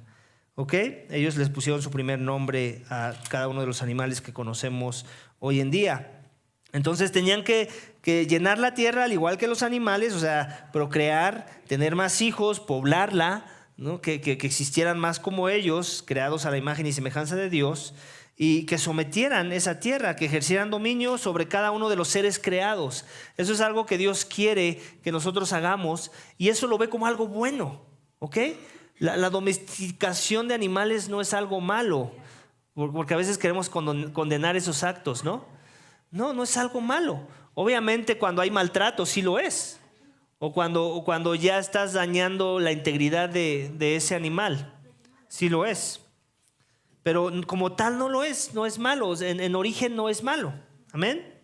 ¿Ok? Ellos les pusieron su primer nombre a cada uno de los animales que conocemos hoy en día. Entonces tenían que llenar la tierra al igual que los animales, o sea, procrear, tener más hijos, poblarla, ¿no? Que existieran más como ellos, creados a la imagen y semejanza de Dios, y que sometieran esa tierra, que ejercieran dominio sobre cada uno de los seres creados. Eso es algo que Dios quiere que nosotros hagamos, y eso lo ve como algo bueno, ¿ok? La domesticación de animales no es algo malo, porque a veces queremos condenar esos actos, ¿no? No es algo malo. Obviamente cuando hay maltrato sí lo es, o cuando ya estás dañando la integridad de ese animal, sí lo es. Pero como tal no es malo, en origen no es malo. Amén.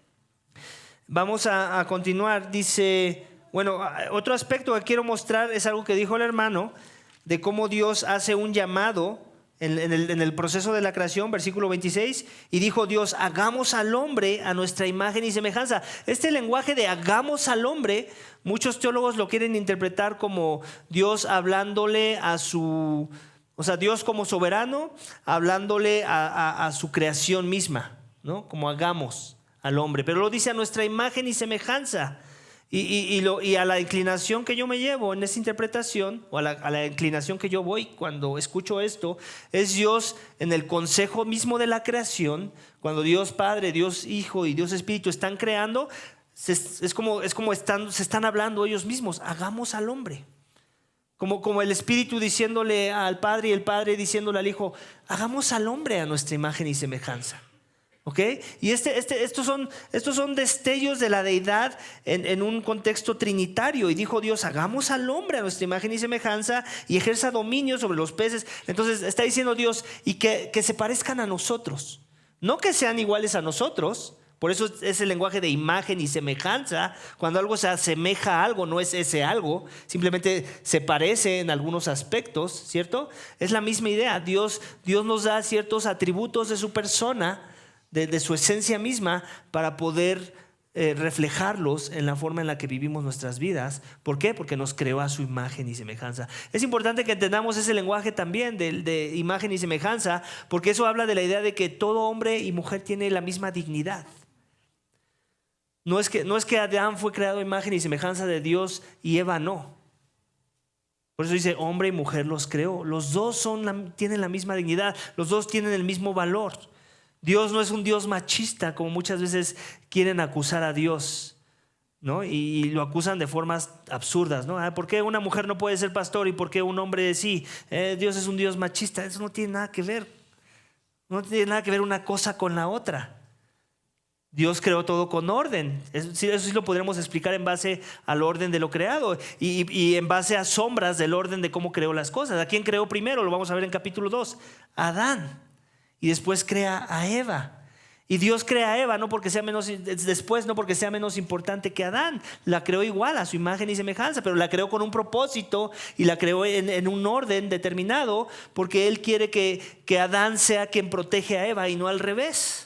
Vamos a continuar. Dice, bueno, otro aspecto que quiero mostrar es algo que dijo el hermano, de cómo Dios hace un llamado en el proceso de la creación, versículo 26, y dijo Dios: hagamos al hombre a nuestra imagen y semejanza. Este lenguaje de hagamos al hombre, muchos teólogos lo quieren interpretar como Dios hablándole o sea, Dios como soberano, hablándole a su creación misma, ¿no? Como hagamos al hombre, pero lo dice a nuestra imagen y semejanza. Y a la inclinación que yo me llevo en esa interpretación, o a la inclinación que yo voy cuando escucho esto, es Dios en el consejo mismo de la creación. Cuando Dios Padre, Dios Hijo y Dios Espíritu están creando, es como se están hablando ellos mismos: hagamos al hombre. Como el Espíritu diciéndole al Padre y el Padre diciéndole al Hijo: hagamos al hombre a nuestra imagen y semejanza. ¿Ok? Y estos son destellos de la deidad en un contexto trinitario. Y dijo Dios: hagamos al hombre a nuestra imagen y semejanza y ejerza dominio sobre los peces. Entonces está diciendo Dios, y que se parezcan a nosotros, no que sean iguales a nosotros. Por eso es el lenguaje de imagen y semejanza. Cuando algo se asemeja a algo, no es ese algo, simplemente se parece en algunos aspectos, ¿cierto? Es la misma idea. Dios nos da ciertos atributos de su persona, de su esencia misma, para poder reflejarlos en la forma en la que vivimos nuestras vidas. ¿Por qué? Porque nos creó a su imagen y semejanza. Es importante que entendamos ese lenguaje también de imagen y semejanza, porque eso habla de la idea de que todo hombre y mujer tiene la misma dignidad. No es que Adán fue creado a imagen y semejanza de Dios y Eva no. Por eso dice, hombre y mujer los creó. Los dos tienen la misma dignidad, los dos tienen el mismo valor. Dios no es un Dios machista, como muchas veces quieren acusar a Dios, ¿no? Y lo acusan de formas absurdas, ¿no? ¿Por qué una mujer no puede ser pastor y por qué un hombre sí? Dios es un Dios machista. Eso no tiene nada que ver. No tiene nada que ver una cosa con la otra. Dios creó todo con orden. Eso sí lo podremos explicar en base al orden de lo creado y en base a sombras del orden de cómo creó las cosas. ¿A quién creó primero? Lo vamos a ver en capítulo 2. Adán. Y después crea a Eva. Y Dios crea a Eva no porque sea menos importante que Adán. La creó igual a su imagen y semejanza, pero la creó con un propósito y la creó en un orden determinado, porque Él quiere que Adán sea quien protege a Eva y no al revés.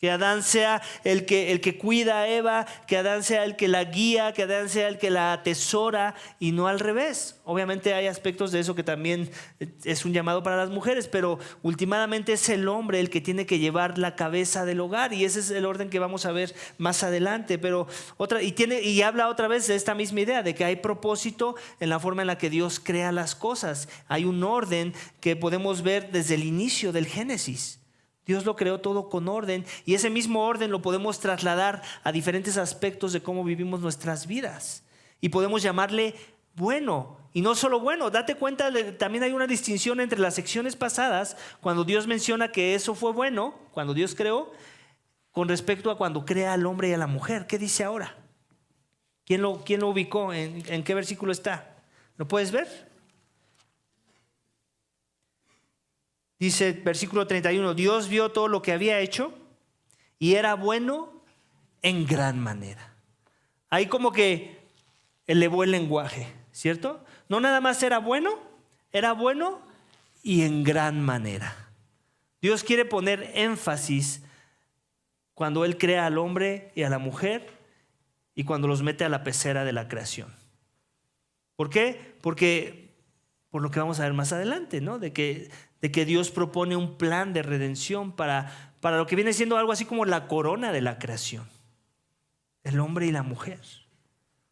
Que Adán sea el que cuida a Eva, que Adán sea el que la guía, que Adán sea el que la atesora y no al revés. Obviamente hay aspectos de eso que también es un llamado para las mujeres, pero últimamente es el hombre el que tiene que llevar la cabeza del hogar, y ese es el orden que vamos a ver más adelante. Pero y habla otra vez de esta misma idea de que hay propósito en la forma en la que Dios crea las cosas. Hay un orden que podemos ver desde el inicio del Génesis. Dios lo creó todo con orden, y ese mismo orden lo podemos trasladar a diferentes aspectos de cómo vivimos nuestras vidas. Y podemos llamarle bueno, y no solo bueno. Date cuenta, también hay una distinción entre las secciones pasadas, cuando Dios menciona que eso fue bueno, cuando Dios creó, con respecto a cuando crea al hombre y a la mujer. ¿Qué dice ahora? ¿Quién lo ubicó? ¿En qué versículo está? ¿Lo puedes ver? Dice versículo 31, Dios vio todo lo que había hecho y era bueno en gran manera. Ahí como que elevó el lenguaje, ¿cierto? No nada más era bueno y en gran manera. Dios quiere poner énfasis cuando Él crea al hombre y a la mujer y cuando los mete a la pecera de la creación. ¿Por qué? Porque por lo que vamos a ver más adelante, ¿no? De que Dios propone un plan de redención para lo que viene siendo algo así como la corona de la creación, el hombre y la mujer.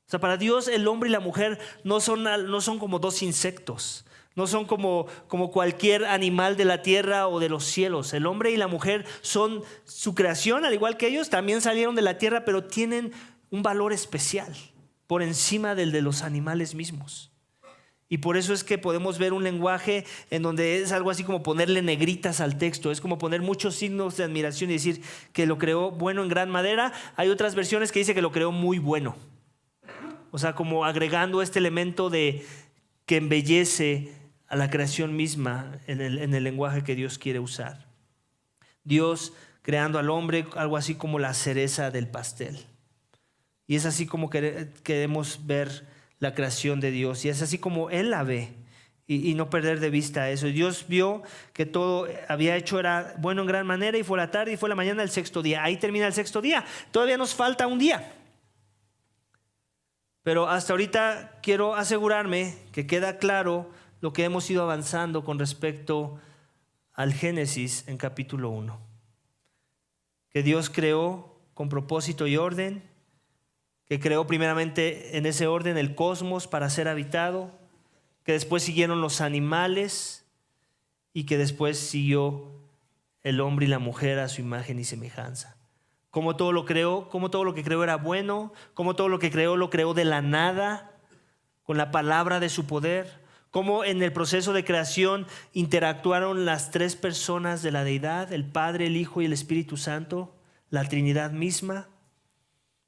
O sea, para Dios el hombre y la mujer no son como dos insectos, no son como cualquier animal de la tierra o de los cielos. El hombre y la mujer son su creación, al igual que ellos, también salieron de la tierra, pero tienen un valor especial por encima del de los animales mismos. Y por eso es que podemos ver un lenguaje en donde es algo así como ponerle negritas al texto. Es como poner muchos signos de admiración y decir que lo creó bueno en gran manera. Hay otras versiones que dice que lo creó muy bueno. O sea, como agregando este elemento de que embellece a la creación misma en el lenguaje que Dios quiere usar. Dios creando al hombre algo así como la cereza del pastel. Y es así como queremos ver la creación de Dios, y es así como Él la ve, y no perder de vista eso. Dios vio que todo había hecho era bueno en gran manera, y fue la tarde y fue la mañana del sexto día. Ahí termina el sexto día. Todavía nos falta un día, pero hasta ahorita quiero asegurarme que queda claro lo que hemos ido avanzando con respecto al Génesis en capítulo 1. Que Dios creó con propósito y orden, que creó primeramente en ese orden el cosmos para ser habitado, que después siguieron los animales y que después siguió el hombre y la mujer a su imagen y semejanza. Como todo lo creó, como todo lo que creó era bueno, como todo lo que creó lo creó de la nada, con la palabra de su poder, como en el proceso de creación interactuaron las tres personas de la deidad, el Padre, el Hijo y el Espíritu Santo, la Trinidad misma.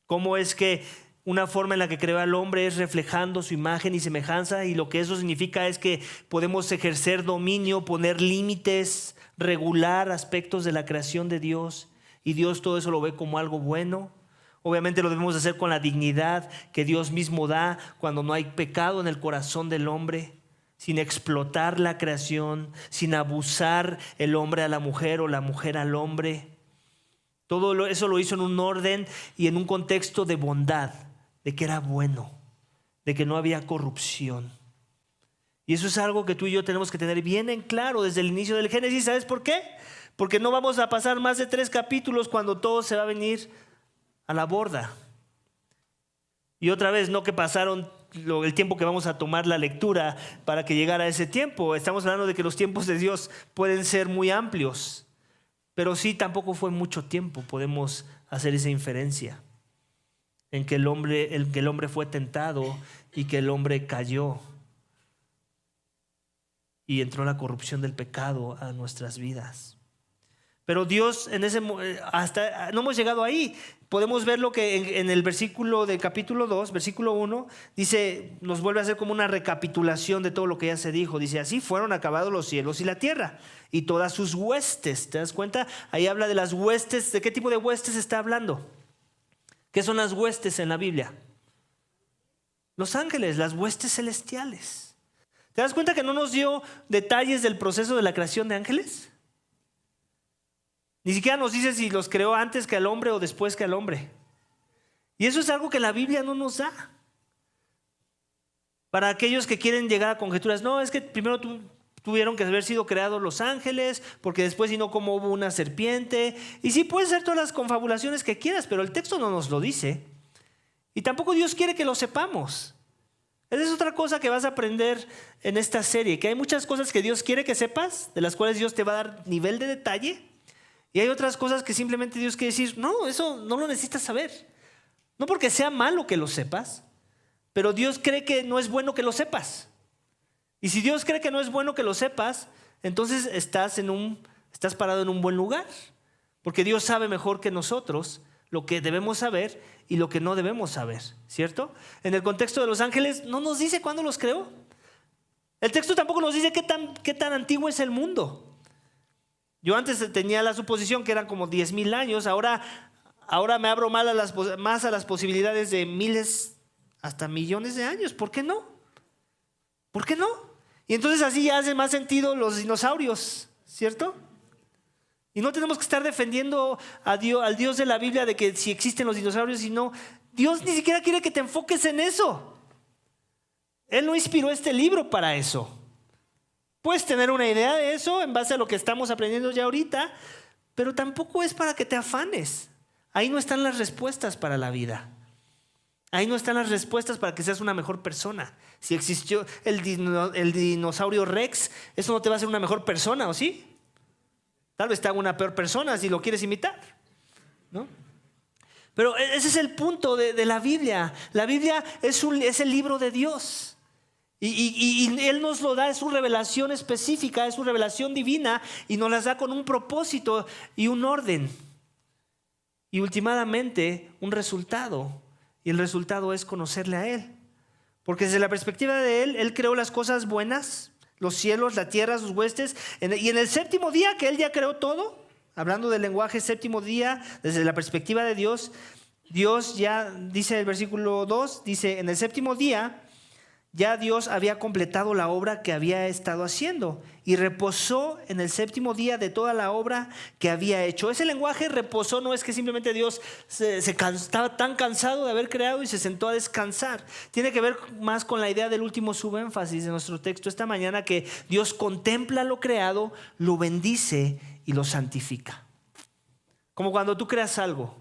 Cómo es que una forma en la que creó al hombre es reflejando su imagen y semejanza, y lo que eso significa es que podemos ejercer dominio, poner límites, regular aspectos de la creación de Dios, y Dios todo eso lo ve como algo bueno. Obviamente lo debemos hacer con la dignidad que Dios mismo da cuando no hay pecado en el corazón del hombre, sin explotar la creación, sin abusar el hombre a la mujer o la mujer al hombre. Eso lo hizo en un orden y en un contexto de bondad, de que era bueno, de que no había corrupción. Y eso es algo que tú y yo tenemos que tener bien en claro desde el inicio del Génesis. ¿Sabes por qué? Porque no vamos a pasar más de 3 capítulos cuando todo se va a venir a la borda. Y otra vez, no que pasaron el tiempo que vamos a tomar la lectura para que llegara ese tiempo. Estamos hablando de que los tiempos de Dios pueden ser muy amplios, pero sí, tampoco fue mucho tiempo. Podemos hacer esa inferencia en que el hombre fue tentado y que el hombre cayó y entró la corrupción del pecado a nuestras vidas. Pero Dios hasta no hemos llegado ahí. Podemos ver lo que en el versículo del capítulo 2, versículo 1, dice, nos vuelve a hacer como una recapitulación de todo lo que ya se dijo. Dice, así fueron acabados los cielos y la tierra y todas sus huestes. ¿Te das cuenta? Ahí habla de las huestes. ¿De qué tipo de huestes está hablando? ¿Qué son las huestes en la Biblia? Los ángeles, las huestes celestiales. ¿Te das cuenta que no nos dio detalles del proceso de la creación de ángeles? Ni siquiera nos dice si los creó antes que al hombre o después que al hombre. Y eso es algo que la Biblia no nos da. Para aquellos que quieren llegar a conjeturas, no, es que primero tuvieron que haber sido creados los ángeles, porque después si no, como hubo una serpiente. Y sí, pueden ser todas las confabulaciones que quieras, pero el texto no nos lo dice. Y tampoco Dios quiere que lo sepamos. Esa es otra cosa que vas a aprender en esta serie, que hay muchas cosas que Dios quiere que sepas, de las cuales Dios te va a dar nivel de detalle. Y hay otras cosas que simplemente Dios quiere decir, no, eso no lo necesitas saber. No porque sea malo que lo sepas, pero Dios cree que no es bueno que lo sepas. Y si Dios cree que no es bueno que lo sepas, entonces estás parado en un buen lugar. Porque Dios sabe mejor que nosotros lo que debemos saber y lo que no debemos saber, ¿cierto? En el contexto de los ángeles no nos dice cuándo los creó. El texto tampoco nos dice qué tan antiguo es el mundo. Yo antes tenía la suposición que eran como 10,000 años, ahora me abro más a las posibilidades de miles hasta millones de años. ¿Por qué no? ¿Por qué no? Y entonces así ya hace más sentido los dinosaurios, ¿cierto? Y no tenemos que estar defendiendo al Dios de la Biblia de que si existen los dinosaurios y no. Dios ni siquiera quiere que te enfoques en eso. Él no inspiró este libro para eso. Puedes tener una idea de eso en base a lo que estamos aprendiendo ya ahorita, pero tampoco es para que te afanes. Ahí no están las respuestas para la vida. Ahí no están las respuestas para que seas una mejor persona. Si existió el dinosaurio Rex, eso no te va a hacer una mejor persona, ¿o sí? Tal vez te haga una peor persona si lo quieres imitar, ¿no? Pero ese es el punto de la Biblia. La Biblia es el libro de Dios. Y Él nos lo da, es su revelación específica, es su revelación divina y nos las da con un propósito y un orden. Y últimamente un resultado. Y el resultado es conocerle a Él. Porque desde la perspectiva de Él creó las cosas buenas, los cielos, la tierra, sus huestes. Y en el séptimo día que Él ya creó todo, hablando del lenguaje séptimo día, desde la perspectiva de Dios, Dios ya dice el versículo 2, dice, en el séptimo día ya Dios había completado la obra que había estado haciendo y reposó en el séptimo día de toda la obra que había hecho. Ese lenguaje reposó no es que simplemente Dios estaba tan cansado de haber creado y se sentó a descansar. Tiene que ver más con la idea del último subénfasis de nuestro texto esta mañana, que Dios contempla lo creado, lo bendice y lo santifica. Como cuando tú creas algo.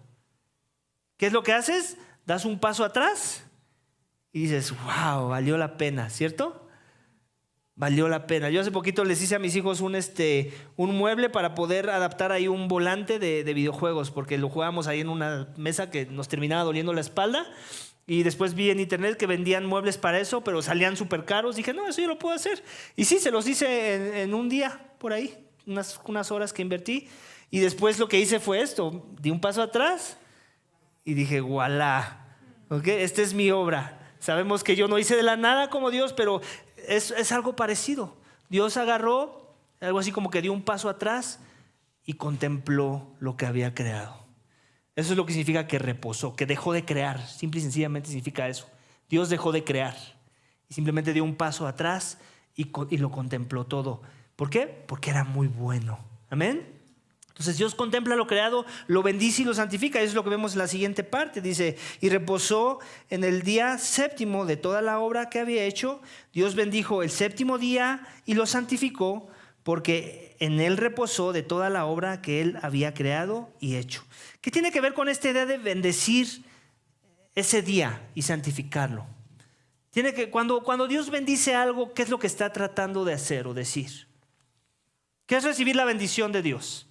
¿Qué es lo que haces? Das un paso atrás y dices, wow, valió la pena, ¿cierto? Valió la pena. Yo hace poquito les hice a mis hijos un mueble para poder adaptar ahí un volante de videojuegos, porque lo jugábamos ahí en una mesa que nos terminaba doliendo la espalda. Y después vi en internet que vendían muebles para eso, pero salían súper caros. Dije, no, eso yo lo puedo hacer. Y sí, se los hice en un día, por ahí, unas horas que invertí. Y después lo que hice fue esto, di un paso atrás y dije, voilà, ¿okay? Esta es mi obra. Sabemos que yo no hice de la nada como Dios, pero es algo parecido. Dios agarró, algo así como que dio un paso atrás y contempló lo que había creado. Eso es lo que significa que reposó, que dejó de crear. Simple y sencillamente significa eso. Dios dejó de crear y simplemente dio un paso atrás y lo contempló todo. ¿Por qué? Porque era muy bueno. Amén. Entonces Dios contempla lo creado, lo bendice y lo santifica. Eso es lo que vemos en la siguiente parte. Dice, y reposó en el día séptimo de toda la obra que había hecho. Dios bendijo el séptimo día y lo santificó, porque en él reposó de toda la obra que él había creado y hecho. ¿Qué tiene que ver con esta idea de bendecir ese día y santificarlo? Cuando Dios bendice algo, ¿qué es lo que está tratando de hacer o decir? ¿Qué es recibir la bendición de Dios?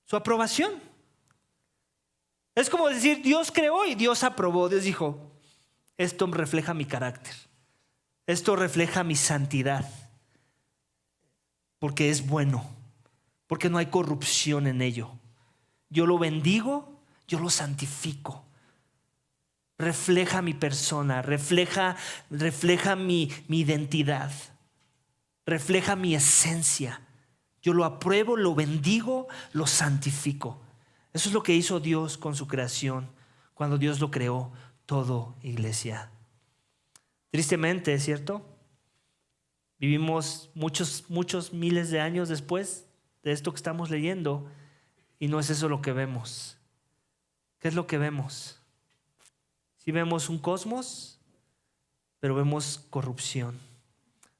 Su aprobación. Es como decir, Dios creó y Dios aprobó. Dios dijo, esto refleja mi carácter. Esto refleja mi santidad. Porque es bueno. Porque no hay corrupción en ello. Yo lo bendigo, yo lo santifico. Refleja mi persona, refleja mi identidad. Refleja mi esencia. Yo lo apruebo, lo bendigo, lo santifico. Eso es lo que hizo Dios con su creación, cuando Dios lo creó todo, iglesia. Tristemente, ¿cierto? Vivimos muchos miles de años después de esto que estamos leyendo y no es eso lo que vemos. ¿Qué es lo que vemos? Sí vemos un cosmos, pero vemos corrupción,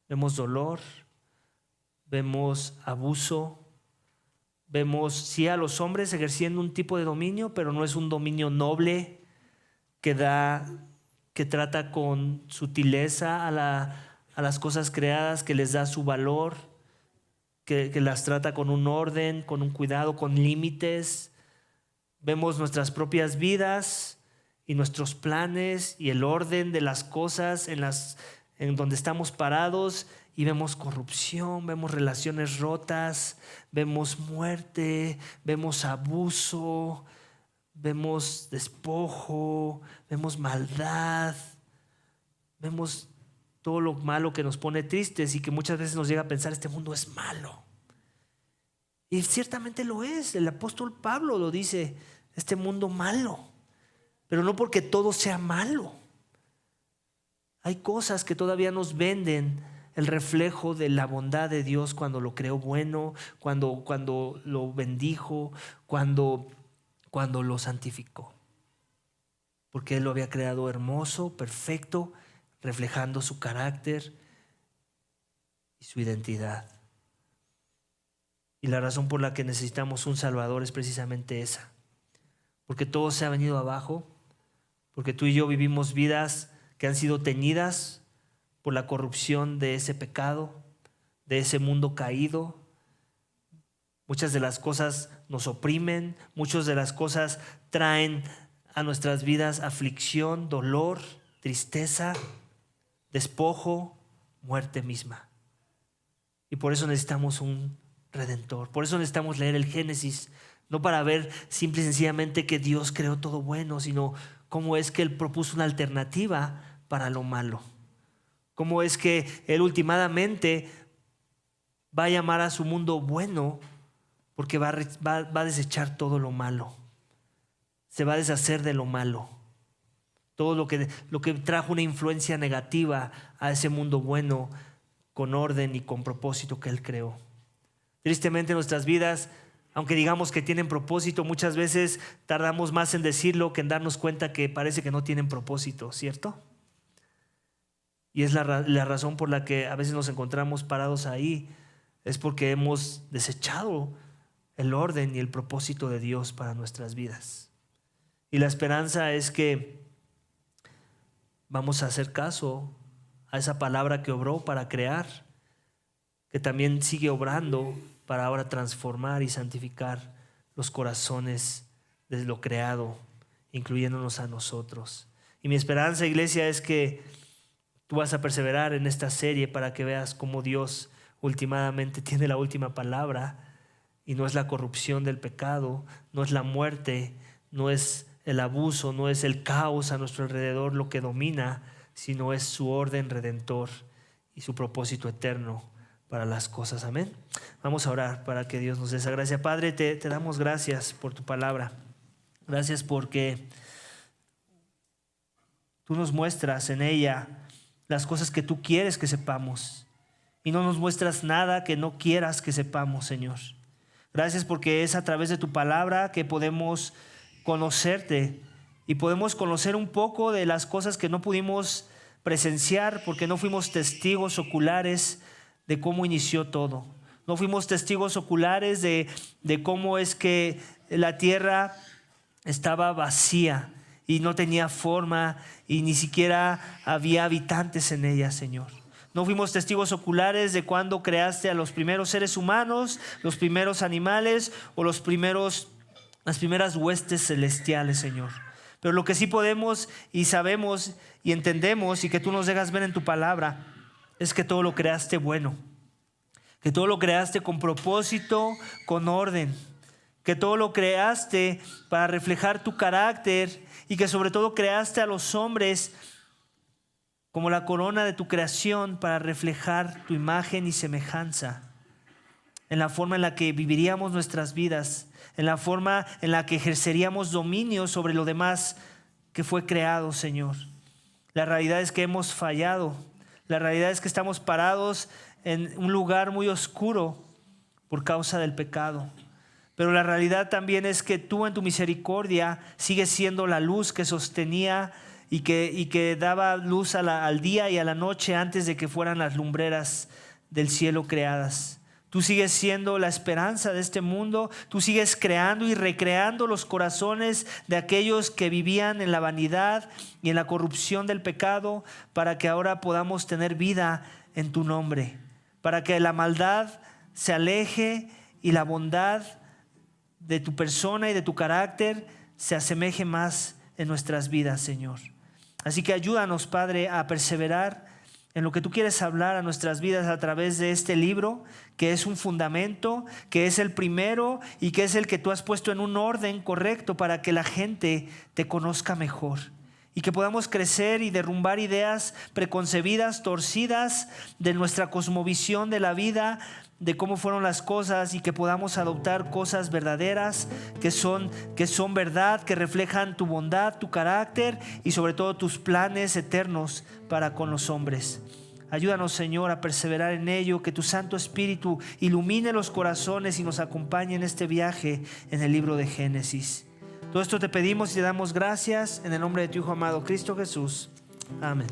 vemos dolor, vemos abuso, vemos sí a los hombres ejerciendo un tipo de dominio, pero no es un dominio noble que trata con sutileza a las cosas creadas, que les da su valor, que las trata con un orden, con un cuidado, con límites. Vemos nuestras propias vidas y nuestros planes y el orden de las cosas en donde estamos parados. Y vemos corrupción, vemos relaciones rotas, vemos muerte, vemos abuso, vemos despojo, vemos maldad, vemos todo lo malo que nos pone tristes y que muchas veces nos llega a pensar, este mundo es malo. Y ciertamente lo es, el apóstol Pablo lo dice, este mundo malo, pero no porque todo sea malo. Hay cosas que todavía nos venden el reflejo de la bondad de Dios cuando lo creó bueno, cuando lo bendijo, cuando lo santificó. Porque Él lo había creado hermoso, perfecto, reflejando su carácter y su identidad. Y la razón por la que necesitamos un Salvador es precisamente esa. Porque todo se ha venido abajo, porque tú y yo vivimos vidas que han sido teñidas por la corrupción de ese pecado, de ese mundo caído. Muchas de las cosas nos oprimen, muchas de las cosas traen a nuestras vidas aflicción, dolor, tristeza, despojo, muerte misma. Y por eso necesitamos un Redentor. Por eso necesitamos leer el Génesis, no para ver simple y sencillamente que Dios creó todo bueno, sino cómo es que Él propuso una alternativa para lo malo. Cómo es que Él últimamente va a llamar a su mundo bueno porque va a desechar todo lo malo. Se va a deshacer de lo malo. Todo lo que trajo una influencia negativa a ese mundo bueno con orden y con propósito que Él creó. Tristemente nuestras vidas, aunque digamos que tienen propósito, muchas veces tardamos más en decirlo que en darnos cuenta que parece que no tienen propósito, ¿cierto? Y es la razón por la que a veces nos encontramos parados ahí. Es porque hemos desechado el orden y el propósito de Dios para nuestras vidas. Y la esperanza es que vamos a hacer caso a esa palabra que obró para crear, que también sigue obrando para ahora transformar y santificar los corazones de lo creado, incluyéndonos a nosotros. Y mi esperanza, iglesia, es que tú vas a perseverar en esta serie para que veas cómo Dios últimamente tiene la última palabra y no es la corrupción del pecado, no es la muerte, no es el abuso, no es el caos a nuestro alrededor lo que domina, sino es su orden redentor y su propósito eterno para las cosas. Amén. Vamos a orar para que Dios nos dé esa gracia. Padre, te damos gracias por tu palabra. Gracias porque tú nos muestras en ella las cosas que tú quieres que sepamos y no nos muestras nada que no quieras que sepamos, Señor. Gracias porque es a través de tu palabra que podemos conocerte y podemos conocer un poco de las cosas que no pudimos presenciar porque no fuimos testigos oculares de cómo inició todo. No fuimos testigos oculares de cómo es que la tierra estaba vacía y no tenía forma y ni siquiera había habitantes en ella, Señor. No fuimos testigos oculares de cuando creaste a los primeros seres humanos, los primeros animales o las primeras huestes celestiales, Señor. Pero lo que sí podemos y sabemos y entendemos y que tú nos dejas ver en tu palabra es que todo lo creaste bueno, que todo lo creaste con propósito, con orden, que todo lo creaste para reflejar tu carácter y que sobre todo creaste a los hombres como la corona de tu creación para reflejar tu imagen y semejanza en la forma en la que viviríamos nuestras vidas, en la forma en la que ejerceríamos dominio sobre lo demás que fue creado, Señor. La realidad es que hemos fallado, la realidad es que estamos parados en un lugar muy oscuro por causa del pecado. Pero la realidad también es que tú en tu misericordia sigues siendo la luz que sostenía y que daba luz al día y a la noche antes de que fueran las lumbreras del cielo creadas. Tú sigues siendo la esperanza de este mundo. Tú sigues creando y recreando los corazones de aquellos que vivían en la vanidad y en la corrupción del pecado para que ahora podamos tener vida en tu nombre, para que la maldad se aleje y la bondad de tu persona y de tu carácter se asemeje más en nuestras vidas, Señor. Así que ayúdanos, Padre, a perseverar en lo que tú quieres hablar a nuestras vidas a través de este libro, que es un fundamento, que es el primero y que es el que tú has puesto en un orden correcto para que la gente te conozca mejor y que podamos crecer y derrumbar ideas preconcebidas, torcidas de nuestra cosmovisión de la vida, de cómo fueron las cosas y que podamos adoptar cosas verdaderas que son verdad, que reflejan tu bondad, tu carácter y sobre todo tus planes eternos para con los hombres. Ayúdanos, Señor, a perseverar en ello, que tu Santo Espíritu ilumine los corazones y nos acompañe en este viaje en el libro de Génesis. Todo esto te pedimos y te damos gracias en el nombre de tu Hijo amado Cristo Jesús. Amén.